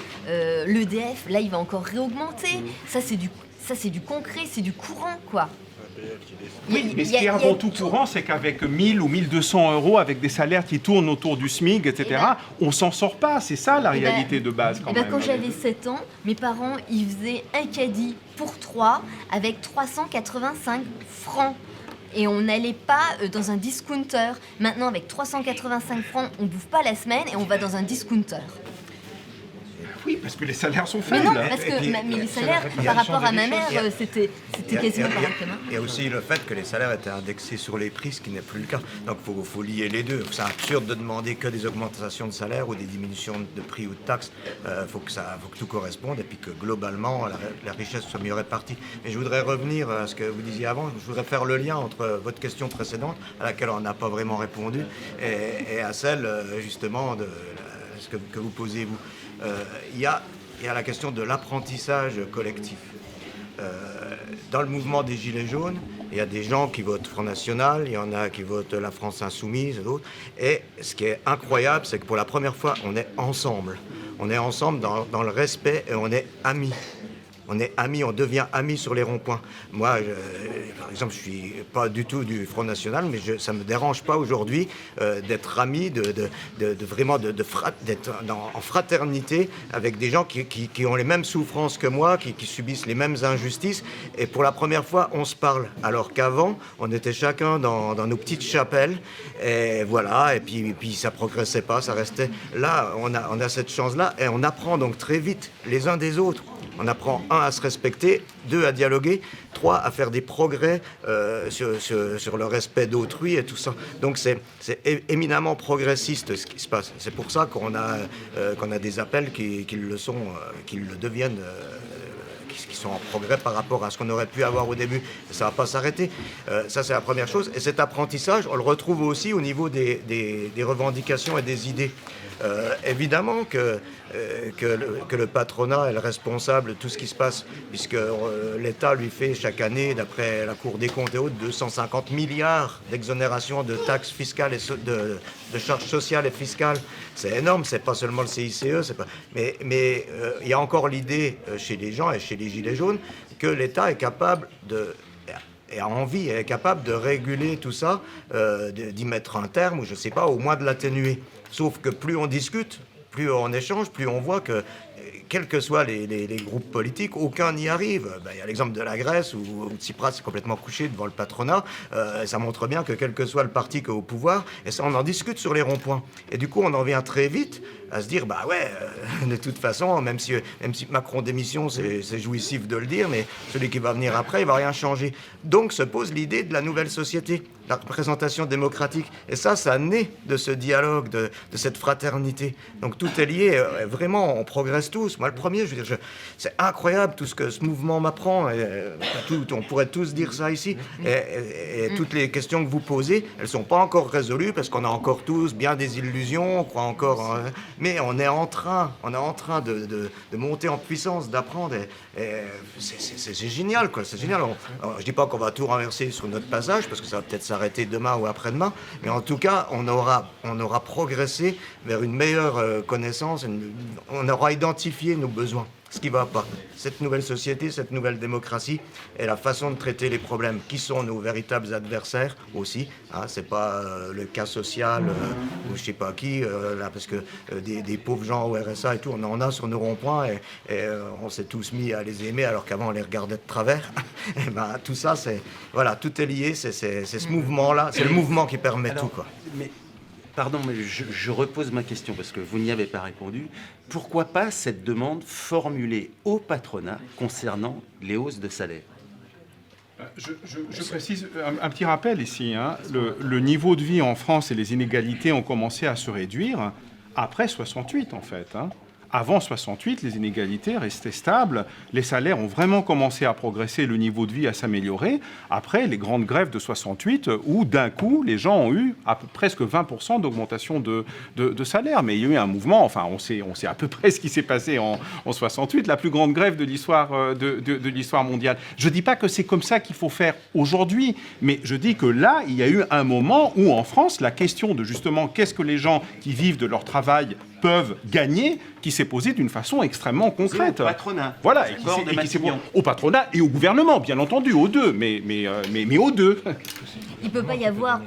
l'EDF, là, il va encore réaugmenter. Ça, c'est du concret, c'est du courant, quoi. Oui, mais ce qui est avant tout courant, c'est qu'avec 1000 ou 1200 euros, avec des salaires qui tournent autour du SMIC, etc., on s'en sort pas. C'est ça la réalité de base, quand même. Quand j'avais 7 ans, mes parents, ils faisaient un caddie pour 3 avec 385 francs. Et on n'allait pas dans un discounter. Maintenant, avec 385 francs, on bouffe pas la semaine et on va dans un discounter. Oui, parce que les salaires sont Mais faibles. non, parce que mais les salaires, par rapport à ma mère, c'était quasiment pareil que maintenant. Il y a aussi le fait que les salaires étaient indexés sur les prix, ce qui n'est plus le cas. Donc il faut lier les deux. C'est absurde de demander que des augmentations de salaire ou des diminutions de prix ou de taxes. Faut que tout corresponde et puis que globalement la richesse soit mieux répartie. Mais je voudrais revenir à ce que vous disiez avant. Je voudrais faire le lien entre votre question précédente, à laquelle on n'a pas vraiment répondu, et à celle justement de ce que vous posez vous. Il y a la question de l'apprentissage collectif. Dans le mouvement des Gilets jaunes, il y a des gens qui votent Front National, il y en a qui votent la France Insoumise et d'autres. Et ce qui est incroyable, c'est que pour la première fois, on est ensemble. On est ensemble dans le respect et on est amis. On est amis, on devient amis sur les ronds-points. Moi, par exemple, je suis pas du tout du Front National, mais ça me dérange pas aujourd'hui d'être ami, d'être en fraternité avec des gens qui ont les mêmes souffrances que moi, qui subissent les mêmes injustices. Et pour la première fois, on se parle. Alors qu'avant, on était chacun dans nos petites chapelles. Et voilà, et puis ça progressait pas, ça restait. Là, on a cette chance-là et on apprend donc très vite les uns des autres. On apprend, 1, à se respecter, 2, à dialoguer, 3, à faire des progrès sur le respect d'autrui et tout ça. Donc c'est éminemment progressiste ce qui se passe. C'est pour ça qu'on a des appels qui le deviennent, qui sont en progrès par rapport à ce qu'on aurait pu avoir au début. Ça ne va pas s'arrêter. Ça, c'est la première chose. Et cet apprentissage, on le retrouve aussi au niveau des revendications et des idées. Évidemment que le patronat est le responsable de tout ce qui se passe, puisque l'État lui fait chaque année, d'après la Cour des comptes et autres, 250 milliards d'exonérations de taxes fiscales et de charges sociales et fiscales. C'est énorme, c'est pas seulement le CICE, mais il y a encore l'idée chez les gens et chez les Gilets jaunes que l'État est capable et a envie, est capable de réguler tout ça, d'y mettre un terme, ou je sais pas, au moins de l'atténuer. Sauf que plus on discute, plus on échange, plus on voit que, quels que soient les groupes politiques, aucun n'y arrive. Il y a l'exemple de la Grèce où Tsipras est complètement couché devant le patronat. Ça montre bien que quel que soit le parti qui est au pouvoir, et ça on en discute sur les ronds-points. Et du coup on en vient très vite à se dire, de toute façon, même si Macron démission, c'est jouissif de le dire, mais celui qui va venir après, il va rien changer. Donc se pose l'idée de la nouvelle société, la représentation démocratique. Et ça naît de ce dialogue, de cette fraternité. Donc tout est lié. Vraiment, on progresse tous. Moi, le premier, je veux dire, c'est incroyable tout ce que ce mouvement m'apprend. On pourrait tous dire ça ici. Et toutes les questions que vous posez, elles ne sont pas encore résolues parce qu'on a encore tous bien des illusions, on croit encore... Mais on est en train de monter en puissance, d'apprendre. Et c'est génial, quoi. C'est génial. Je dis pas qu'on va tout renverser sur notre passage, parce que ça va peut-être s'arrêter demain ou après-demain. Mais en tout cas, on aura progressé vers une meilleure connaissance. On aura identifié nos besoins. Ce qui ne va pas. Cette nouvelle société, cette nouvelle démocratie et la façon de traiter les problèmes. Qui sont nos véritables adversaires aussi. Ce n'est pas le cas social ou je ne sais pas qui, là, parce que des pauvres gens au RSA et tout, on en a sur nos ronds-points et on s'est tous mis à les aimer alors qu'avant on les regardait de travers. Et tout ça, voilà, tout est lié, c'est ce mouvement-là, c'est le mouvement qui permet tout, quoi. Pardon, mais je repose ma question parce que vous n'y avez pas répondu. Pourquoi pas cette demande formulée au patronat concernant les hausses de salaire ? Je précise un petit rappel ici. Le niveau de vie en France et les inégalités ont commencé à se réduire après 68, en fait. avant 68, les inégalités restaient stables, les salaires ont vraiment commencé à progresser, le niveau de vie à s'améliorer, après les grandes grèves de 68, où d'un coup, les gens ont eu presque 20% d'augmentation de salaire. Mais il y a eu un mouvement, enfin, on sait à peu près ce qui s'est passé en 68, la plus grande grève de l'histoire de l'histoire mondiale. Je ne dis pas que c'est comme ça qu'il faut faire aujourd'hui, mais je dis que là, il y a eu un moment où, en France, la question de justement qu'est-ce que les gens qui vivent de leur travail peuvent gagner, qui s'est posée d'une façon extrêmement concrète. Au patronat. Voilà, et qui s'est au patronat et au gouvernement, bien entendu, aux deux, mais aux deux. Il ne peut pas y avoir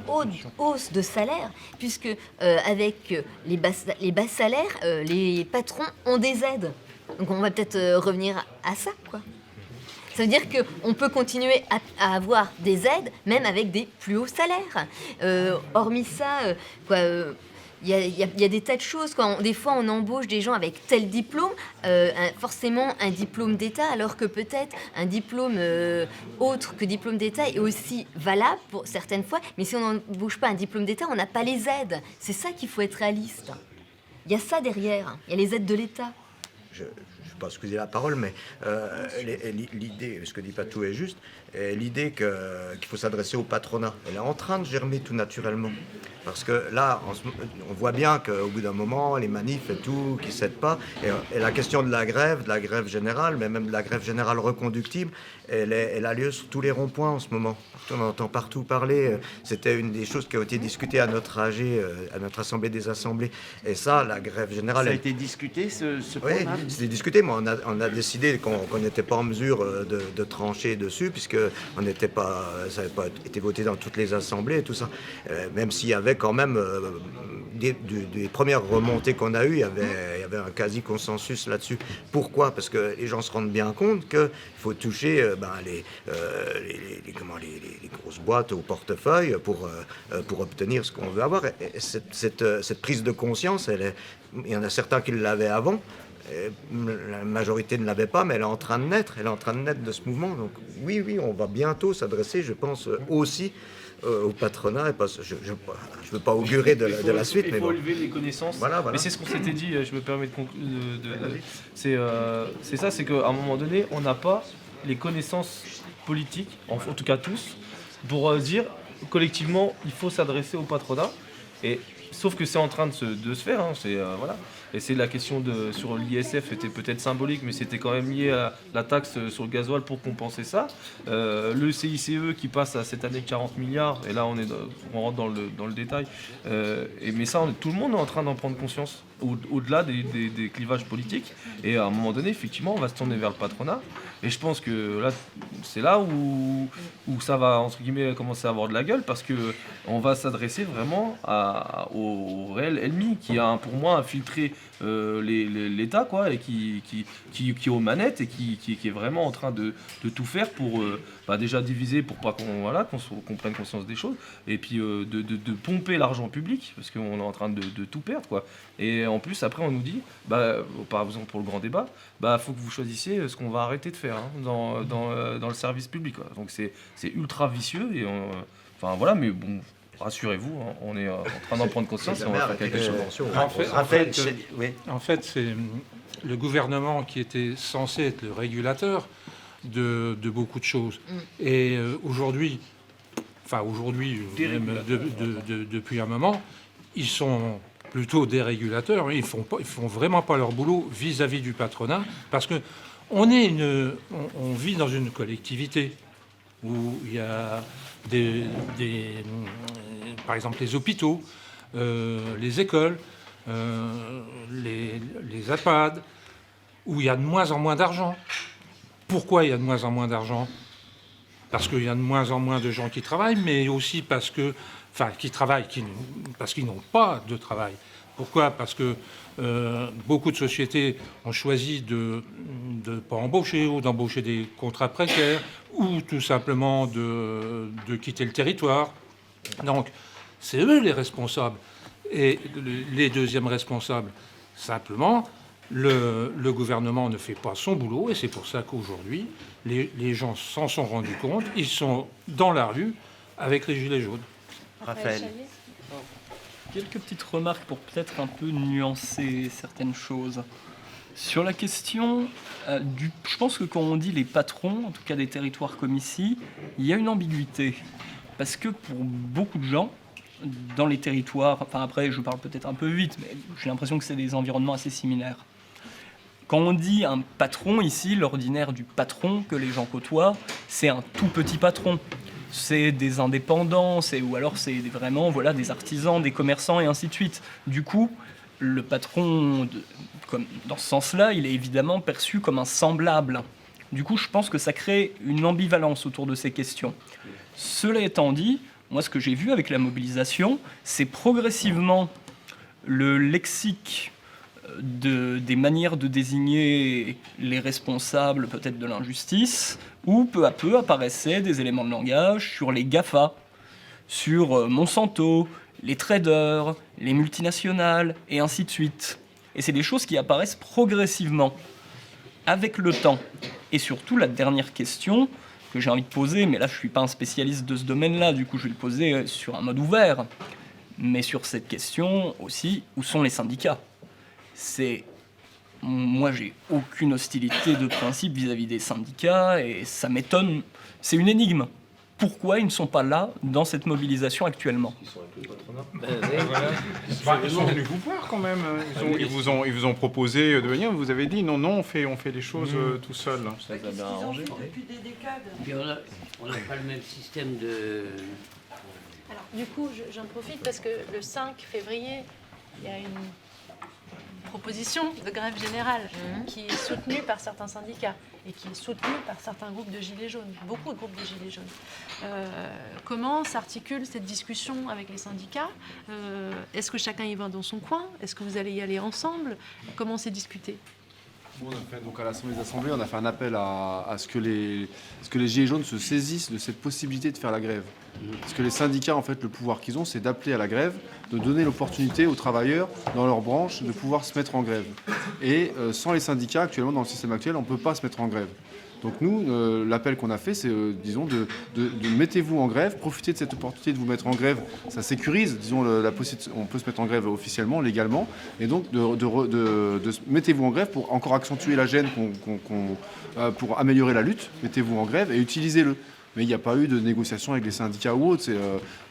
hausse de salaire, puisque avec les bas salaires, les patrons ont des aides. Donc on va peut-être revenir à ça, quoi. Ça veut dire qu'on peut continuer à avoir des aides, même avec des plus hauts salaires. Hormis ça, il y a des tas de choses. Des fois, on embauche des gens avec tel diplôme, forcément un diplôme d'État, alors que peut-être un diplôme autre que diplôme d'État est aussi valable pour certaines fois. Mais si on n'embauche pas un diplôme d'État, on n'a pas les aides. C'est ça qu'il faut être réaliste. Il y a ça derrière. Il y a les aides de l'État. Je ne vais pas excuser la parole, mais l'idée, ce que dit Patou est juste, l'idée qu'il faut s'adresser au patronat, elle est en train de germer tout naturellement. Parce que là, on voit bien qu'au bout d'un moment, les manifs et tout, qui ne cèdent pas, et la question de la grève générale, mais même de la grève générale reconductible, elle a lieu sur tous les ronds-points en ce moment. On entend partout parler. C'était une des choses qui a été discutée à notre AG, à notre Assemblée des Assemblées. Et ça, la grève générale... Ça a été discuté, ce Oui, programme ? c'était discuté, mais on a décidé qu'on n'était pas en mesure de trancher dessus, puisque ça n'avait pas été voté dans toutes les assemblées et tout ça. Même s'il y avait quand même des premières remontées qu'on a eues, il y avait un quasi-consensus là-dessus. Pourquoi ? Parce que les gens se rendent bien compte qu'il faut toucher les grosses boîtes au portefeuille pour obtenir ce qu'on veut avoir. Et cette prise de conscience, il y en a certains qui l'avaient avant. La majorité ne l'avait pas, mais elle est en train de naître. Elle est en train de naître de ce mouvement. Donc oui, on va bientôt s'adresser, je pense, aussi au patronat. Et je ne veux pas augurer de la suite. Il faut élever les connaissances. Voilà. Mais c'est ce qu'on s'était dit, je me permets de conclure. C'est ça, c'est qu'à un moment donné, on n'a pas les connaissances politiques, en tout cas tous, pour dire collectivement, il faut s'adresser au patronat. Sauf que c'est en train de se faire, hein, voilà. Et c'est la question sur l'ISF était peut-être symbolique, mais c'était quand même lié à la taxe sur le gasoil pour compenser ça. Le CICE qui passe à cette année 40 milliards, et là on rentre dans le détail. Mais ça, tout le monde est en train d'en prendre conscience, au-delà des clivages politiques. Et à un moment donné, effectivement, on va se tourner vers le patronat. Et je pense que là, c'est là où ça va, entre guillemets, commencer à avoir de la gueule, parce qu'on va s'adresser vraiment au réel ennemi qui a, pour moi, infiltré l'État, quoi, et qui est aux manettes et qui est vraiment en train de tout faire pour déjà diviser, pour pas qu'on prenne conscience des choses, et puis de pomper l'argent public, parce qu'on est en train de tout perdre, quoi. Et en plus, après, on nous dit, par exemple pour le grand débat, faut que vous choisissiez ce qu'on va arrêter de faire, hein, dans le service public, quoi. Donc c'est ultra vicieux, et voilà, mais bon, rassurez-vous, hein, on est en train d'en prendre conscience et on va faire quelque chose. En fait, c'est le gouvernement qui était censé être le régulateur de beaucoup de choses. Et aujourd'hui, même depuis un moment, ils sont plutôt des régulateurs. Ils font vraiment pas leur boulot vis-à-vis du patronat, parce que on vit dans une collectivité où il y a par exemple les hôpitaux, les écoles, les EHPAD, où il y a de moins en moins d'argent. Pourquoi il y a de moins en moins d'argent ? Parce qu'il y a de moins en moins de gens qui travaillent, mais aussi parce qu'ils n'ont pas de travail. Pourquoi ? Parce que beaucoup de sociétés ont choisi de ne pas embaucher, ou d'embaucher des contrats précaires, ou tout simplement de quitter le territoire. Donc, c'est eux les responsables. Et les deuxièmes responsables, simplement, le gouvernement ne fait pas son boulot, et c'est pour ça qu'aujourd'hui, les gens s'en sont rendus compte. Ils sont dans la rue avec les gilets jaunes. Raphaël. Quelques petites remarques pour peut-être un peu nuancer certaines choses. Sur la question je pense que quand on dit les patrons, en tout cas des territoires comme ici, il y a une ambiguïté. Parce que pour beaucoup de gens, dans les territoires, enfin après je parle peut-être un peu vite, mais j'ai l'impression que c'est des environnements assez similaires. Quand on dit un patron ici, l'ordinaire du patron que les gens côtoient, c'est un tout petit patron. C'est des indépendants, ou alors c'est vraiment des artisans, des commerçants et ainsi de suite. Du coup, le patron, dans ce sens-là, il est évidemment perçu comme un semblable. Du coup, je pense que ça crée une ambivalence autour de ces questions. Cela étant dit, moi ce que j'ai vu avec la mobilisation, c'est progressivement le lexique des manières de désigner les responsables peut-être de l'injustice, où peu à peu apparaissaient des éléments de langage sur les GAFA, sur Monsanto, les traders, les multinationales, et ainsi de suite. Et c'est des choses qui apparaissent progressivement, avec le temps. Et surtout, la dernière question que j'ai envie de poser, mais là je ne suis pas un spécialiste de ce domaine-là, du coup je vais le poser sur un mode ouvert, mais sur cette question aussi, où sont les syndicats ? Moi, j'ai aucune hostilité de principe vis-à-vis des syndicats et ça m'étonne. C'est une énigme. Pourquoi ils ne sont pas là dans cette mobilisation actuellement ? Ils sont venus vous voir quand même. Ils vous ont proposé de venir. Vous avez dit non, on fait les choses tout seul. Ça les a bien arrangé. Depuis des décades. On n'a pas le même système de... Alors, du coup, j'en profite parce que le 5 février, il y a une proposition de grève générale qui est soutenue par certains syndicats et qui est soutenue par certains groupes de Gilets jaunes, beaucoup de groupes de Gilets jaunes. Comment s'articule cette discussion avec les syndicats ? Est-ce que chacun y va dans son coin ? Est-ce que vous allez y aller ensemble ? Comment c'est discuté ? Donc à l'Assemblée des Assemblées, on a fait un appel à ce que les Gilets jaunes se saisissent de cette possibilité de faire la grève. Parce que les syndicats, en fait, le pouvoir qu'ils ont, c'est d'appeler à la grève, de donner l'opportunité aux travailleurs dans leur branche de pouvoir se mettre en grève. Et sans les syndicats, actuellement, dans le système actuel, on ne peut pas se mettre en grève. Donc nous, l'appel qu'on a fait, c'est, disons, de mettez-vous en grève, profitez de cette opportunité de vous mettre en grève. Ça sécurise, disons, la possibilité, on peut se mettre en grève officiellement, légalement, et donc mettez-vous en grève pour encore accentuer la gêne, pour améliorer la lutte. Mettez-vous en grève et utilisez-le. Mais il n'y a pas eu de négociation avec les syndicats ou autres.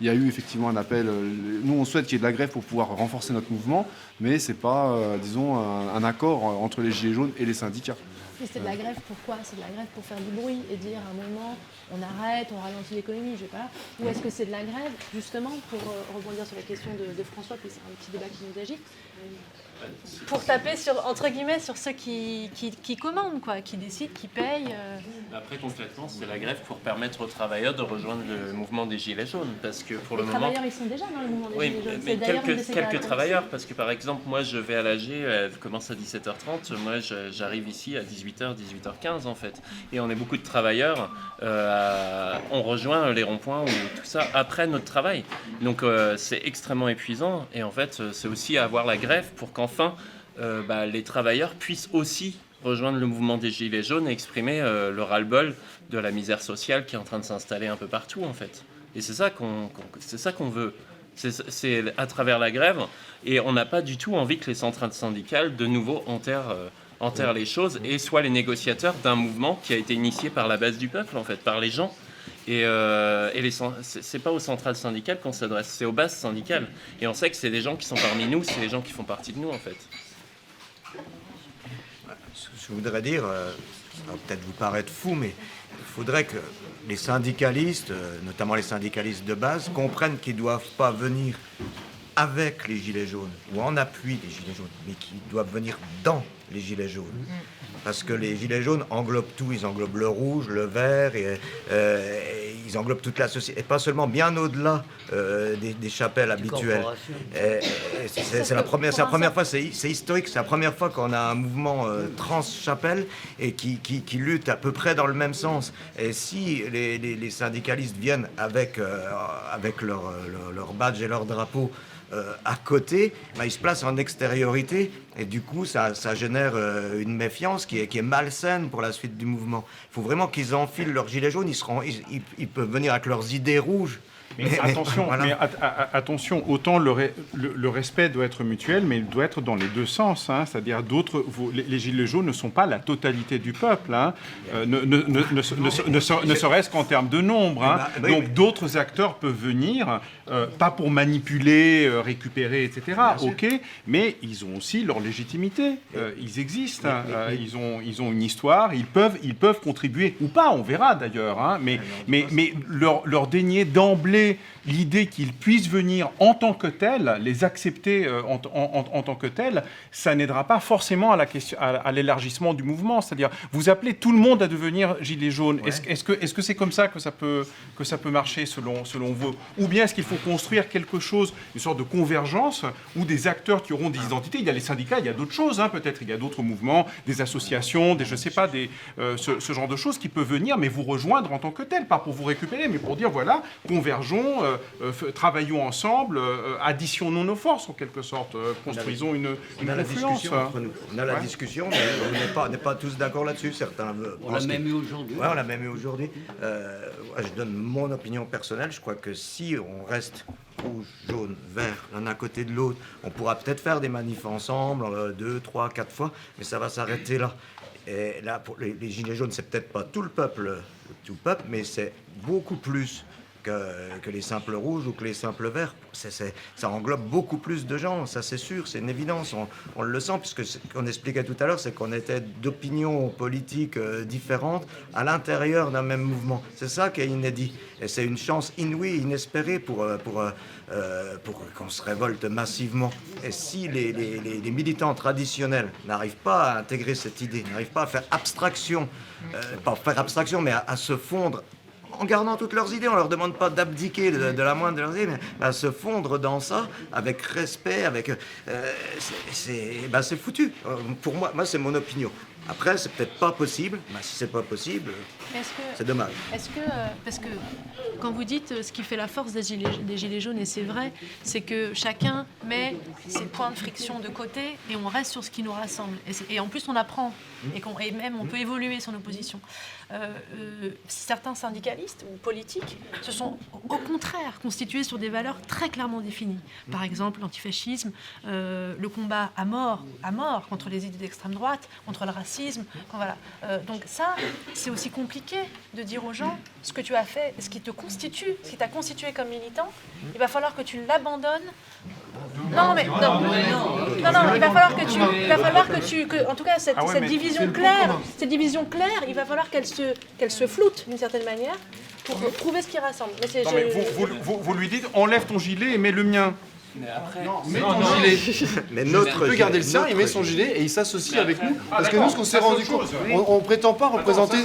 Il y a eu effectivement un appel. Nous, on souhaite qu'il y ait de la grève pour pouvoir renforcer notre mouvement, mais ce n'est pas, disons, un accord entre les Gilets jaunes et les syndicats. Mais c'est de la grève pourquoi ? C'est de la grève pour faire du bruit et dire à un moment on arrête, on ralentit l'économie, je sais pas. Ou est-ce que c'est de la grève justement pour rebondir sur la question de François, puis c'est un petit débat qui nous agite, pour taper sur, entre guillemets, sur ceux qui commandent, quoi, qui décident, qui payent. Après, concrètement, c'est la grève pour permettre aux travailleurs de rejoindre le mouvement des Gilets jaunes. Parce que pour le moment. Les travailleurs, ils sont déjà dans le mouvement des Gilets jaunes. Mais quelques travailleurs, parce que par exemple, moi je vais à l'AG, elle commence à 17h30, moi j'arrive ici à 18h, 18h15 en fait. Et on est beaucoup de travailleurs, on rejoint les ronds-points ou tout ça après notre travail. Donc c'est extrêmement épuisant et en fait c'est aussi avoir la grève pour qu'enfin les travailleurs puissent aussi rejoindre le mouvement des Gilets jaunes et exprimer le ras-le-bol de la misère sociale qui est en train de s'installer un peu partout en fait. Et c'est ça qu'on veut. C'est à travers la grève et on n'a pas du tout envie que les centrales syndicales de nouveau enterrent les choses et soient les négociateurs d'un mouvement qui a été initié par la base du peuple en fait, par les gens. Et c'est pas aux centrales syndicales qu'on s'adresse, c'est aux bases syndicales. Et on sait que c'est des gens qui sont parmi nous, c'est les gens qui font partie de nous en fait. Ce que je voudrais dire, ça va peut-être vous paraître fou, mais il faudrait que les syndicalistes, notamment les syndicalistes de base, comprennent qu'ils ne doivent pas venir avec les Gilets jaunes ou en appui des Gilets jaunes, mais qu'ils doivent venir dans les Gilets jaunes. Parce que les Gilets jaunes englobent tout, ils englobent le rouge, le vert, et ils englobent toute la société, et pas seulement bien au-delà des chapelles habituelles. C'est la première fois, c'est historique, c'est la première fois qu'on a un mouvement trans-chapelle et qui lutte à peu près dans le même sens. Et si les syndicalistes viennent avec leur badge et leur drapeau à côté, ils se placent en extériorité et du coup ça génère une méfiance qui est malsaine pour la suite du mouvement. Il faut vraiment qu'ils enfilent leurs gilets jaunes, ils peuvent venir avec leurs idées rouges Mais attention, voilà. Attention, autant le respect doit être mutuel, mais il doit être dans les deux sens. Hein, c'est-à-dire les Gilets jaunes ne sont pas la totalité du peuple, hein, ne serait-ce qu'en termes de nombre. Hein. Donc d'autres acteurs peuvent venir, pas pour manipuler, récupérer, etc. Ok, mais ils ont aussi leur légitimité. Ils existent, hein, ils ont une histoire, ils peuvent contribuer ou pas, on verra d'ailleurs. Hein, mais leur dénier d'emblée l'idée qu'ils puissent venir en tant que tels, les accepter en tant que tels, ça n'aidera pas forcément à l'élargissement du mouvement. C'est-à-dire, vous appelez tout le monde à devenir gilet jaune. Ouais. Est-ce que c'est comme ça que ça peut marcher selon vous? Ou bien est-ce qu'il faut construire quelque chose, une sorte de convergence, où des acteurs qui auront des identités, il y a les syndicats, il y a d'autres choses, hein, peut-être, il y a d'autres mouvements, des associations, je sais pas, ce genre de choses qui peuvent venir, mais vous rejoindre en tant que tel, pas pour vous récupérer, mais pour dire, voilà, convergeons, travaillons ensemble, additionnons nos forces en quelque sorte, construisons une confluence. On a la discussion, mais on n'est pas tous d'accord là-dessus. Certains on l'a même eu aujourd'hui. Ouais, on l'a même eu aujourd'hui. Je donne mon opinion personnelle. Je crois que si on reste rouge, jaune, vert, l'un à côté de l'autre, on pourra peut-être faire des manifs ensemble, 2, 3, 4 fois, mais ça va s'arrêter là. Et là, pour les Gilets jaunes, c'est peut-être pas tout le peuple, mais c'est beaucoup plus que les simples rouges ou que les simples verts. Ça englobe beaucoup plus de gens, ça c'est sûr, c'est une évidence. On le sent, puisque ce qu'on expliquait tout à l'heure, c'est qu'on était d'opinions politiques différentes à l'intérieur d'un même mouvement. C'est ça qui est inédit. Et c'est une chance inouïe, inespérée pour qu'on se révolte massivement. Et si les militants traditionnels n'arrivent pas à intégrer cette idée, n'arrivent pas à faire abstraction, pas faire abstraction, mais à se fondre, en gardant toutes leurs idées, on ne leur demande pas d'abdiquer de la moindre de leurs idées, mais à se fondre dans ça, avec respect, c'est foutu. Pour moi c'est mon opinion. Après, c'est peut-être pas possible, mais si c'est pas possible, c'est dommage. Parce que quand vous dites ce qui fait la force des gilets jaunes, et c'est vrai, c'est que chacun met ses points de friction de côté et on reste sur ce qui nous rassemble. Et en plus, on apprend et même on peut évoluer sur nos positions. Certains syndicalistes ou politiques se sont au contraire constitués sur des valeurs très clairement définies. Par exemple, l'antifascisme, le combat à mort contre les idées d'extrême droite, contre le racisme. Voilà. Donc ça, c'est aussi compliqué de dire aux gens ce que tu as fait, ce qui te constitue, ce qui t'a constitué comme militant. Il va falloir que tu l'abandonnes. Non, il va falloir que en tout cas, cette division claire, il va falloir qu'elle se floute d'une certaine manière pour trouver ce qui rassemble. Vous lui dites, enlève ton gilet et mets le mien. Mais après, mets ton gilet. Mais il peut garder le sien, il met son gilet et il s'associe avec nous. Parce que nous, ce qu'on s'est rendu compte, on prétend pas représenter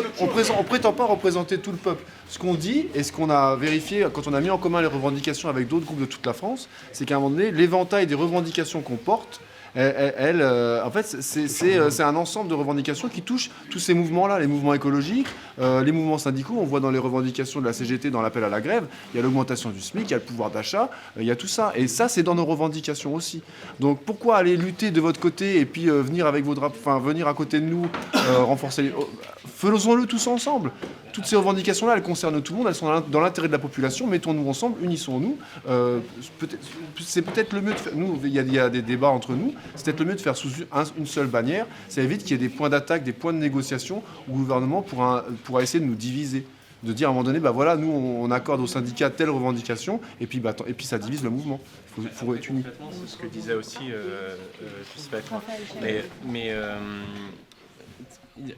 tout le peuple. Ce qu'on dit et ce qu'on a vérifié quand on a mis en commun les revendications avec d'autres groupes de toute la France, c'est qu'à un moment donné, l'éventail des revendications qu'on porte, en fait, c'est un ensemble de revendications qui touchent tous ces mouvements-là, les mouvements écologiques, les mouvements syndicaux. On voit dans les revendications de la CGT, dans l'appel à la grève, il y a l'augmentation du SMIC, il y a le pouvoir d'achat, il y a tout ça. Et ça, c'est dans nos revendications aussi. Donc, pourquoi aller lutter de votre côté et puis venir avec vos drapeaux, venir à côté de nous, renforcer les... Faisons-le tous ensemble. Toutes ces revendications-là, elles concernent tout le monde, elles sont dans l'intérêt de la population. Mettons-nous ensemble, unissons-nous. C'est peut-être le mieux de faire. Nous, il y a des débats entre nous. C'est peut-être le mieux de faire sous une seule bannière. Ça évite qu'il y ait des points d'attaque, des points de négociation où le gouvernement pourra essayer de nous diviser. De dire à un moment donné, nous, on accorde aux syndicats telle revendication, et puis ça divise le mouvement. Il faut être unis. C'est ce que disait aussi, je sais pas, mais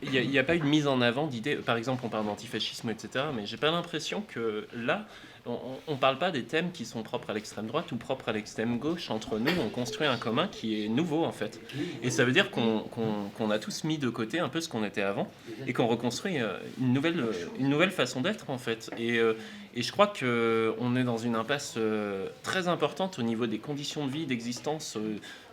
il n'y a pas eu de mise en avant d'idées. Par exemple, on parle d'antifascisme, etc. Mais j'ai pas l'impression que là, on ne parle pas des thèmes qui sont propres à l'extrême droite ou propres à l'extrême gauche. Entre nous, on construit un commun qui est nouveau, en fait. Et ça veut dire qu'on a tous mis de côté un peu ce qu'on était avant et qu'on reconstruit une nouvelle façon d'être, en fait. Et je crois qu'on est dans une impasse très importante au niveau des conditions de vie, d'existence,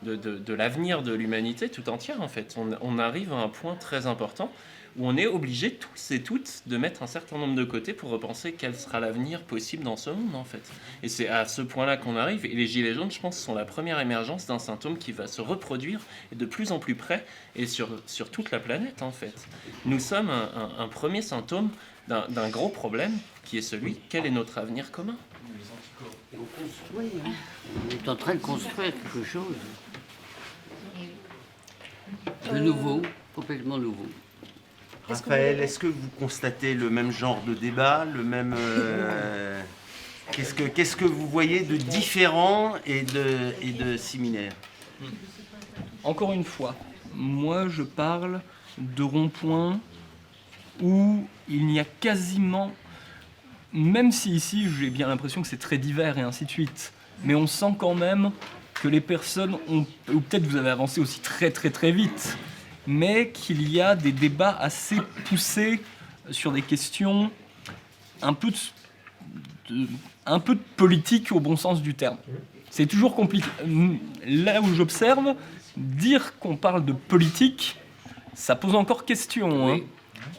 de l'avenir de l'humanité tout entière, en fait. On arrive à un point très important où on est obligé tous et toutes de mettre un certain nombre de côté pour repenser quel sera l'avenir possible dans ce monde, en fait. Et c'est à ce point-là qu'on arrive. Et les Gilets jaunes, je pense, sont la première émergence d'un symptôme qui va se reproduire et de plus en plus près et sur toute la planète, en fait. Nous sommes un premier symptôme d'un gros problème qui est celui, quel est notre avenir commun ? construit. Hein. On est en train de construire quelque chose. De nouveau, complètement nouveau. Raphaël, est-ce que vous constatez le même genre de débat, le même... Qu'est-ce que vous voyez de différent et de similaire? Encore une fois, moi je parle de ronds-points où il n'y a quasiment, même si ici j'ai bien l'impression que c'est très divers et ainsi de suite, mais on sent quand même que les personnes ont, ou peut-être vous avez avancé aussi très très très vite, mais qu'il y a des débats assez poussés sur des questions un peu de politique au bon sens du terme. C'est toujours compliqué. Là où j'observe, dire qu'on parle de politique, ça pose encore question. Hein.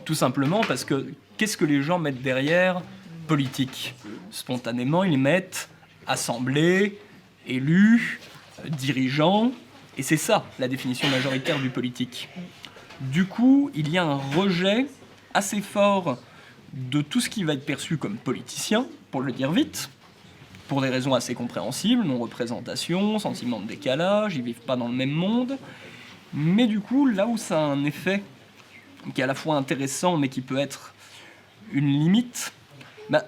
Tout simplement parce que qu'est-ce que les gens mettent derrière politique? Spontanément, ils mettent assemblée, élus, dirigeants, et c'est ça la définition majoritaire du politique. Du coup, il y a un rejet assez fort de tout ce qui va être perçu comme politicien, pour le dire vite, pour des raisons assez compréhensibles, non-représentation, sentiment de décalage, ils vivent pas dans le même monde. Mais du coup, là où ça a un effet qui est à la fois intéressant, mais qui peut être une limite,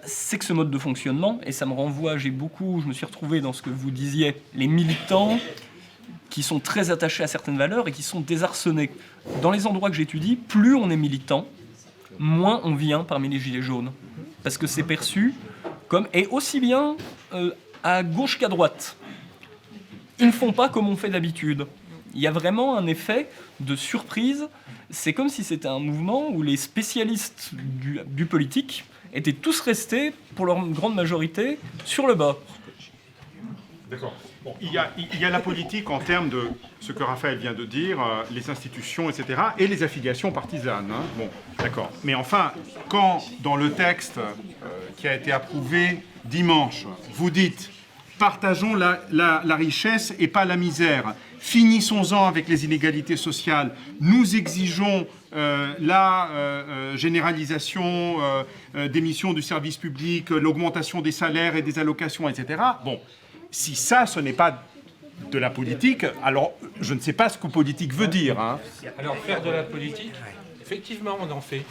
c'est que ce mode de fonctionnement, et ça me renvoie, je me suis retrouvé dans ce que vous disiez, les militants qui sont très attachés à certaines valeurs et qui sont désarçonnés. Dans les endroits que j'étudie, plus on est militant, moins on vient parmi les gilets jaunes. Parce que c'est perçu comme, et aussi bien à gauche qu'à droite. Ils ne font pas comme on fait d'habitude. Il y a vraiment un effet de surprise. C'est comme si c'était un mouvement où les spécialistes du politique étaient tous restés, pour leur grande majorité, sur le bas. D'accord. Bon, il y a la politique en termes de ce que Raphaël vient de dire, les institutions, etc., et les affiliations partisanes. Hein. Bon, d'accord. Mais enfin, quand dans le texte qui a été approuvé dimanche, vous dites « partageons la richesse et pas la misère », finissons-en avec les inégalités sociales, nous exigeons la généralisation des missions du service public, l'augmentation des salaires et des allocations, etc. Bon. Si ça, ce n'est pas de la politique, alors je ne sais pas ce que politique veut dire. Hein. Alors faire de la politique, effectivement, on en fait.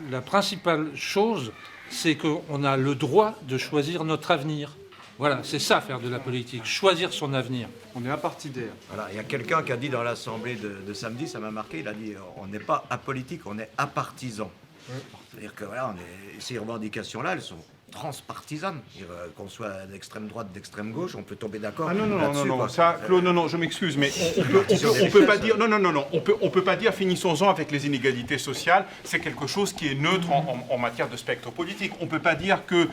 La principale chose, c'est qu'on a le droit de choisir notre avenir. Voilà, c'est ça, faire de la politique, choisir son avenir. On est apartidaire. Voilà, il y a quelqu'un qui a dit dans l'assemblée de samedi, ça m'a marqué, il a dit on n'est pas apolitique, on est apartisan. C'est-à-dire que voilà, ces revendications-là, elles sont transpartisanes. Qu'on soit d'extrême droite, d'extrême gauche, on peut tomber d'accord. Ah non, là-dessus, ça, Claude, non, je m'excuse, mais on peut pas dire, on peut pas dire finissons-en avec les inégalités sociales. C'est quelque chose qui est neutre en matière de spectre politique. On peut pas dire que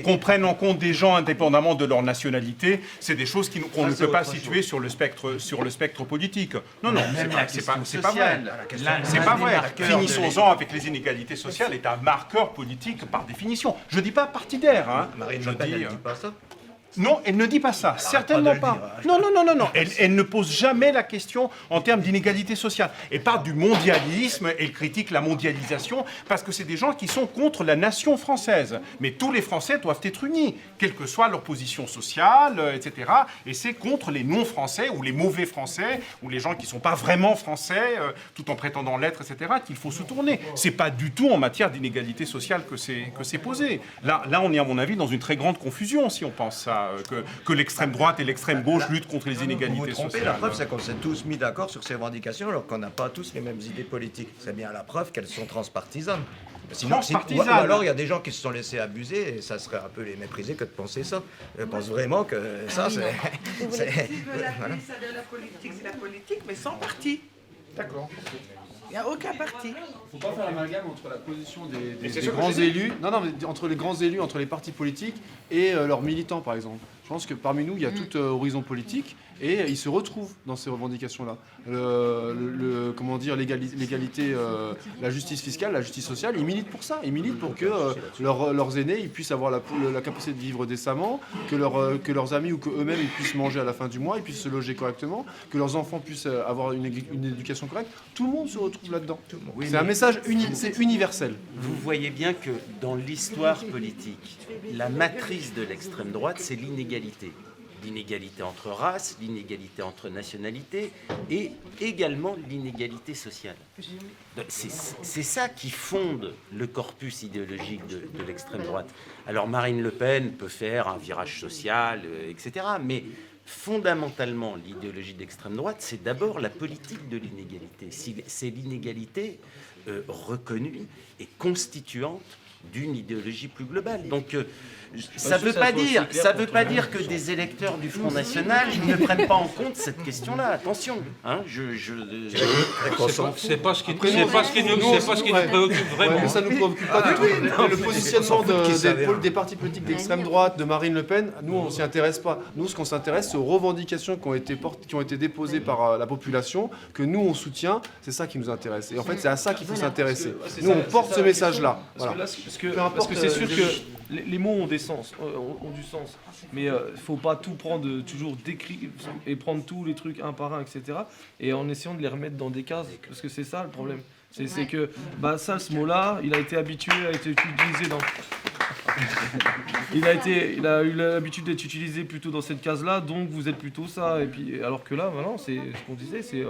qu'on prenne en compte des gens indépendamment de leur nationalité. C'est des choses qu'on ne peut pas situer sur le spectre politique. Non, c'est pas vrai. C'est pas vrai. Finissons-en avec les inégalités sociales est un marqueur politique par définition. Je dis pas partidaire, hein. Marine Le Pen, elle ne dit pas ça. Non, elle ne dit pas ça, certainement pas. Non. Elle ne pose jamais la question en termes d'inégalité sociale. Elle parle du mondialisme, elle critique la mondialisation, parce que c'est des gens qui sont contre la nation française. Mais tous les Français doivent être unis, quelle que soit leur position sociale, etc. Et c'est contre les non-Français, ou les mauvais Français, ou les gens qui ne sont pas vraiment Français, tout en prétendant l'être, etc., qu'il faut se tourner. C'est pas du tout en matière d'inégalité sociale que c'est posé. Là, on est, à mon avis, dans une très grande confusion, si on pense ça. Que l'extrême droite et l'extrême gauche luttent contre les inégalités sociales. La preuve, c'est qu'on s'est tous mis d'accord sur ces revendications alors qu'on n'a pas tous les mêmes idées politiques. C'est bien la preuve qu'elles sont transpartisanes. Ou alors il y a des gens qui se sont laissés abuser et ça serait un peu les mépriser que de penser ça. Je pense vraiment que ça, c'est... Si veut appeler ça de la politique, c'est la politique, mais sans parti. D'accord. Il n'y a aucun parti. Il ne faut pas faire l'amalgame entre la position des grands élus, mais entre les grands élus, entre les partis politiques et leurs militants, par exemple. Je pense que parmi nous, il y a tout horizon politique et ils se retrouvent dans ces revendications-là. Comment dire, l'égalité, la justice fiscale, la justice sociale, ils militent pour ça. Ils militent pour que leurs aînés ils puissent avoir la capacité de vivre décemment, que leurs amis ou qu'eux-mêmes ils puissent manger à la fin du mois, ils puissent se loger correctement, que leurs enfants puissent avoir une éducation correcte. Tout le monde se retrouve là-dedans. Oui, c'est un message c'est universel. Vous voyez bien que dans l'histoire politique, la matrice de l'extrême droite, c'est l'inégalité. L'inégalité entre races, l'inégalité entre nationalités et également l'inégalité sociale. C'est ça qui fonde le corpus idéologique de l'extrême droite. Alors Marine Le Pen peut faire un virage social, etc. Mais fondamentalement, l'idéologie d'extrême droite, c'est d'abord la politique de l'inégalité. C'est l'inégalité reconnue et constituante d'une idéologie plus globale. Donc, ça ne veut pas dire que des électeurs du Front National ne prennent pas en compte cette question-là. Attention, hein, c'est pas ce qui nous préoccupe vraiment. Mais ça ne nous préoccupe pas du tout. Le positionnement des partis politiques d'extrême droite, de Marine Le Pen, nous on s'y intéresse pas. Nous, ce qu'on s'intéresse, c'est aux revendications qui ont été déposées par la population, que nous on soutient. C'est ça qui nous intéresse. Et en fait, c'est à ça qu'il faut s'intéresser. Nous, on porte ce message-là. Parce que c'est sûr que les mots ont des sens, ont du sens, mais il faut pas tout prendre, toujours décrire et prendre tous les trucs un par un, etc. Et en essayant de les remettre dans des cases, parce que c'est ça le problème. C'est que ça, ce mot-là, il a été habitué à être utilisé dans... il a eu l'habitude d'être utilisé plutôt dans cette case-là, donc vous êtes plutôt ça. Et puis, alors que là, voilà, c'est ce qu'on disait, c'est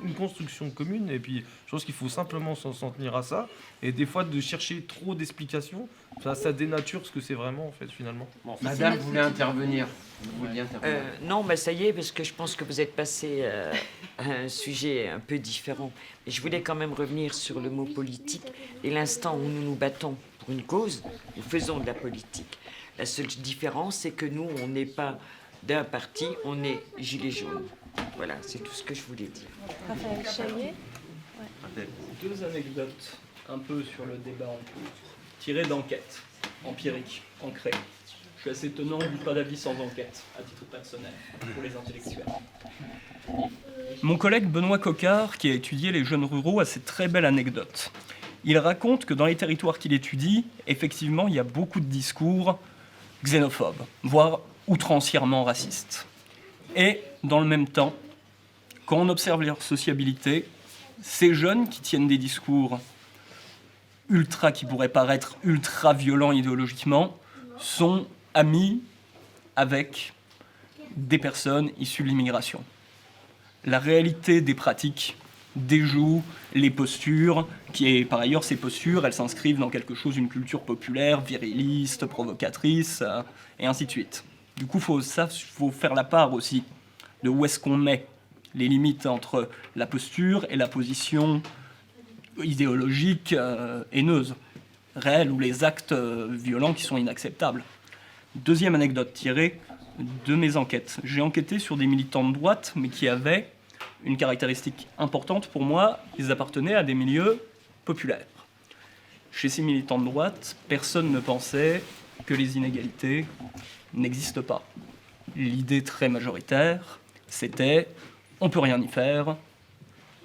une construction commune. Et puis, je pense qu'il faut simplement s'en tenir à ça. Et des fois, de chercher trop d'explications, ça dénature ce que c'est vraiment, en fait, finalement. Bon, Madame voulait intervenir. Non, mais ça y est, parce que je pense que vous êtes passé à un sujet un peu différent. Mais je voulais quand même revenir sur le mot politique. Et l'instant où nous nous battons pour une cause, nous faisons de la politique. La seule différence, c'est que nous, on n'est pas d'un parti, on est gilets jaunes. Voilà, c'est tout ce que je voulais dire. Raphaël Chaillet. Deux anecdotes un peu sur le débat en cours, tirées d'enquêtes empiriques, ancrées. Je suis assez tenant du pas d'avis sans enquête, à titre personnel, pour les intellectuels. Mon collègue Benoît Coquard, qui a étudié les jeunes ruraux, a cette très belle anecdote. Il raconte que dans les territoires qu'il étudie, effectivement, il y a beaucoup de discours xénophobes, voire outrancièrement racistes. Et, dans le même temps, quand on observe leur sociabilité, ces jeunes qui tiennent des discours qui pourraient paraître ultra violents idéologiquement, sont amis avec des personnes issues de l'immigration. La réalité des pratiques déjoue les postures, par ailleurs, ces postures, elles s'inscrivent dans quelque chose, une culture populaire, viriliste, provocatrice, et ainsi de suite. Du coup, faut faire la part aussi de où est-ce qu'on met les limites entre la posture et la position idéologique haineuse, réelle, ou les actes violents qui sont inacceptables. Deuxième anecdote tirée de mes enquêtes. J'ai enquêté sur des militants de droite, mais qui avaient une caractéristique importante pour moi, ils appartenaient à des milieux populaires. Chez ces militants de droite, personne ne pensait que les inégalités n'existent pas. L'idée très majoritaire, c'était on peut rien y faire,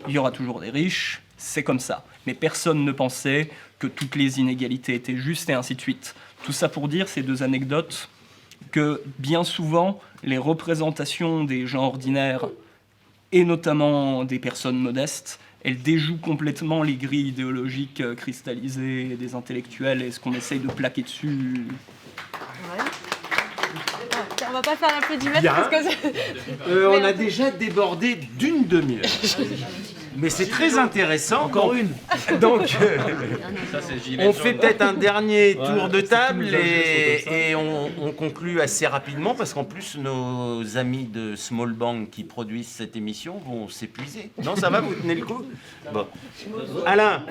il y aura toujours des riches, c'est comme ça. Mais personne ne pensait que toutes les inégalités étaient justes et ainsi de suite. Tout ça pour dire, ces deux anecdotes, que bien souvent, les représentations des gens ordinaires, et notamment des personnes modestes, elles déjouent complètement les grilles idéologiques cristallisées des intellectuels et ce qu'on essaye de plaquer dessus. Ouais. On va pas faire l'applaudimètre parce que on a déjà débordé d'une demi-heure. Mais c'est très intéressant. Encore une. Donc, on fait peut-être un dernier tour de table et on conclut assez rapidement parce qu'en plus, nos amis de Small Bank qui produisent cette émission vont s'épuiser. Non, ça va, vous tenez le coup? Bon. Alain.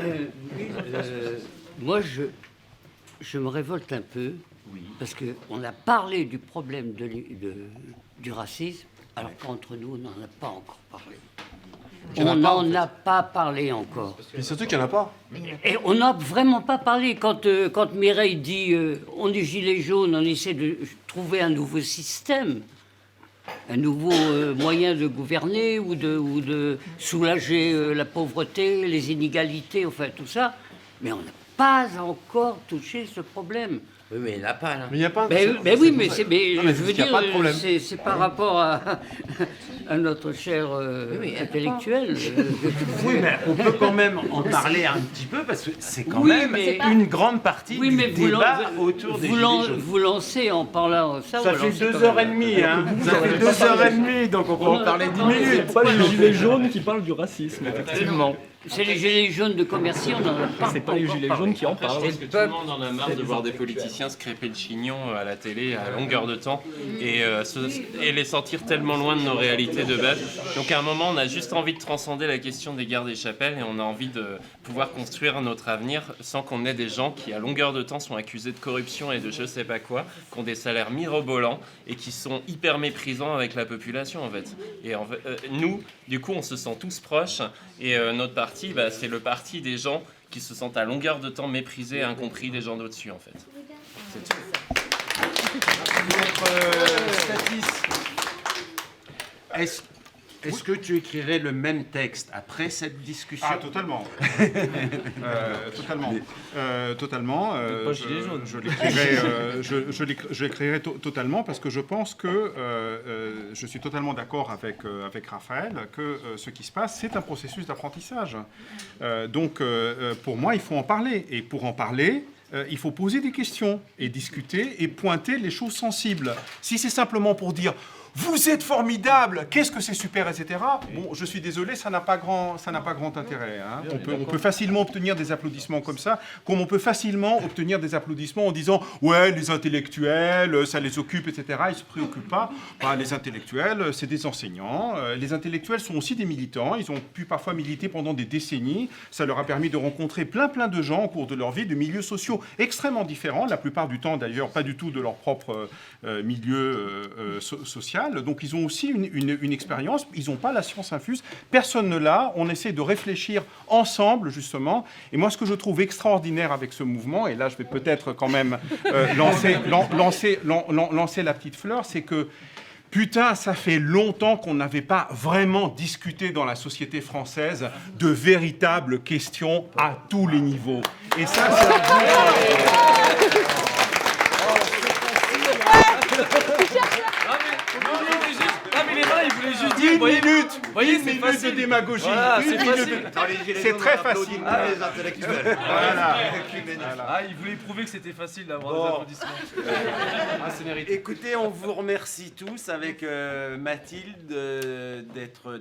Moi, je me révolte un peu parce qu'on a parlé du problème du racisme alors qu'entre nous, on n'en a pas encore parlé. On n'en a pas parlé encore. Mais surtout qu'il n'y en a pas. Et on n'a vraiment pas parlé. Quand Mireille dit on est gilet jaune, on essaie de trouver un nouveau système, un nouveau moyen de gouverner ou de soulager la pauvreté, les inégalités, enfin tout ça. Mais on n'a pas encore touché ce problème. Oui, mais il n'y en a pas, là. Mais il n'y a pas... Mais oui, mais je veux dire, pas de problème. c'est par rapport à notre cher intellectuel. Oui, mais on peut quand même en parler un petit peu, parce que c'est quand Oui, même mais- une grande partie Oui, du mais débat autour des Gilets jaunes. vous lancez en parlant ça. Ça vous fait lancez 2h30, hein. Ça fait 2h30, donc on peut en parler 10 minutes. C'est pas les gilets jaunes qui parlent du racisme, effectivement. C'est les gilets jaunes de Commercy, on n'en a pas. C'est pas les gilets jaunes qui en Après, je parlent. pense que tout le monde en a marre de voir des politiciens se crêper le chignon à la télé à longueur de temps et les sentir tellement loin de nos réalités de base. Donc à un moment, on a juste envie de transcender la question des guerres des chapelles et on a envie de pouvoir construire notre avenir sans qu'on ait des gens qui à longueur de temps sont accusés de corruption et de je sais pas quoi, qui ont des salaires mirobolants et qui sont hyper méprisants avec la population en fait. Et nous, du coup, on se sent tous proches et notre parti, c'est le parti des gens qui se sentent à longueur de temps méprisés et incompris des gens d'au-dessus, en fait. C'est tout. Est-ce que tu écrirais le même texte après cette discussion? Ah, totalement. Totalement. Pas gilet jaune. Je l'écrirai totalement parce que je pense que je suis totalement d'accord avec Raphaël que ce qui se passe, c'est un processus d'apprentissage. Donc, pour moi, il faut en parler. Et pour en parler, il faut poser des questions et discuter et pointer les choses sensibles. Si c'est simplement pour dire « Vous êtes formidable, qu'est-ce que c'est super, etc. » Bon, je suis désolé, ça n'a pas grand intérêt. Hein. On peut facilement obtenir des applaudissements comme ça, comme on peut facilement obtenir des applaudissements en disant « Ouais, les intellectuels, ça les occupe, etc. » Ils ne se préoccupent pas. Bah, les intellectuels, c'est des enseignants. Les intellectuels sont aussi des militants. Ils ont pu parfois militer pendant des décennies. Ça leur a permis de rencontrer plein de gens au cours de leur vie, de milieux sociaux extrêmement différents, la plupart du temps d'ailleurs pas du tout de leur propre milieu social. Donc ils ont aussi une expérience, ils n'ont pas la science infuse, personne ne l'a, on essaie de réfléchir ensemble justement. Et moi ce que je trouve extraordinaire avec ce mouvement, et là je vais peut-être quand même lancer la petite fleur, c'est que putain, ça fait longtemps qu'on n'avait pas vraiment discuté dans la société française de véritables questions à tous les niveaux. Et ça, c'est il voulait juste dire, une minute, voyez, c'est facile de démagogie. Voilà, Une minute. C'est très facile. Les intellectuels. Voilà. Ah, il voulait prouver que c'était facile d'avoir des applaudissements. Ah, c'est mérité. Écoutez, on vous remercie tous avec Mathilde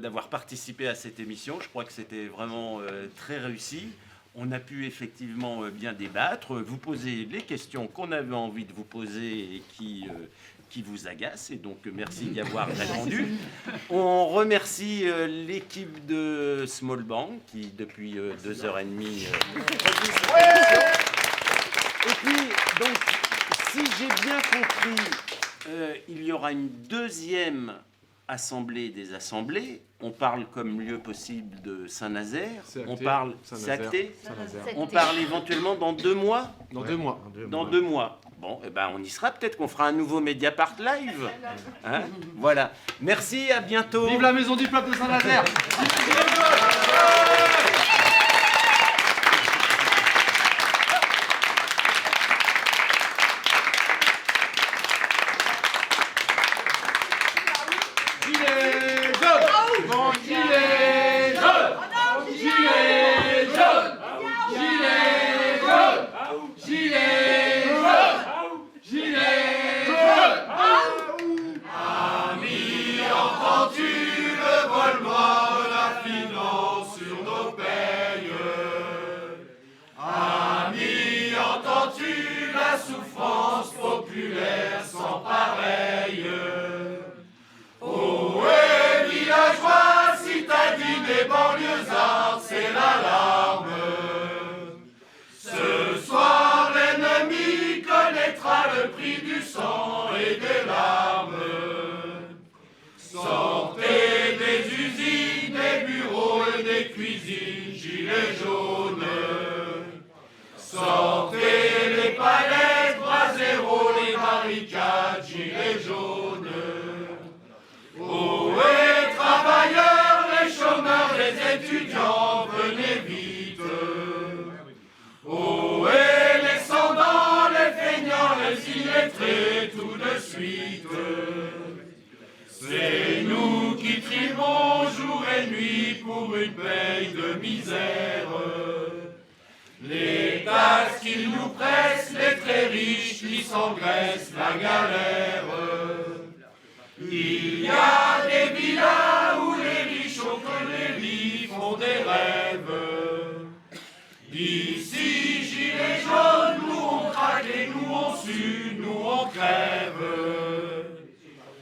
d'avoir participé à cette émission. Je crois que c'était vraiment très réussi. On a pu effectivement bien débattre, vous poser les questions qu'on avait envie de vous poser et qui vous agacent. Et donc, merci d'y avoir répondu. On remercie l'équipe de Small Bang qui, depuis 2h30... Et puis, donc, si j'ai bien compris, il y aura une deuxième assemblée des assemblées. On parle comme lieu possible de Saint-Nazaire. On parle, c'est acté. On parle éventuellement dans 2 mois. Dans 2 mois. Dans 2 mois. Bon, eh ben on y sera. Peut-être qu'on fera un nouveau Mediapart Live. Hein, voilà. Merci, à bientôt. Vive la maison du peuple de Saint-Nazaire. Sortez des usines, des bureaux gilets jaunes. Sortez les palettes, bras zéro, les barricades, gilets jaunes. Ohé, travailleurs, les chômeurs, les étudiants, venez vite. Ohé, les sans-dents, les feignants, les illettrés, tout de suite. C'est nous qui tribons jour et nuit pour une paye de misère. Les taxes qu'ils nous pressent, les très riches qui s'engraissent la galère. Il y a des villas où les riches au creux des lits font des rêves. Ici, gilets jaunes, nous on craque et nous on sue, nous on crève.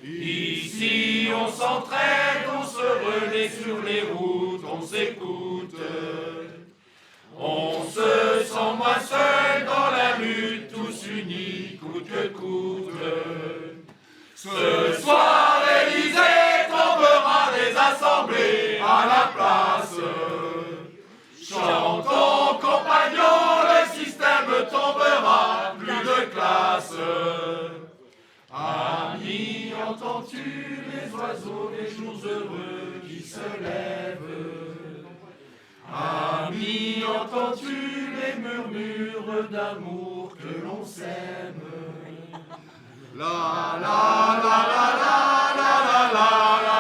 Ici, on s'entraide, on se relaie sur les routes, on s'écoute. On se sent moins seul dans la lutte, tous unis, coûte que coûte. Ce soir, l'Élysée tombera des assemblées à la place. Chantons, compagnons, le système tombera, plus de classe. Amis, entends-tu les oiseaux, les jours heureux qui se lèvent? Amis, entends-tu les murmures d'amour que l'on s'aime? La la la la la la la la la.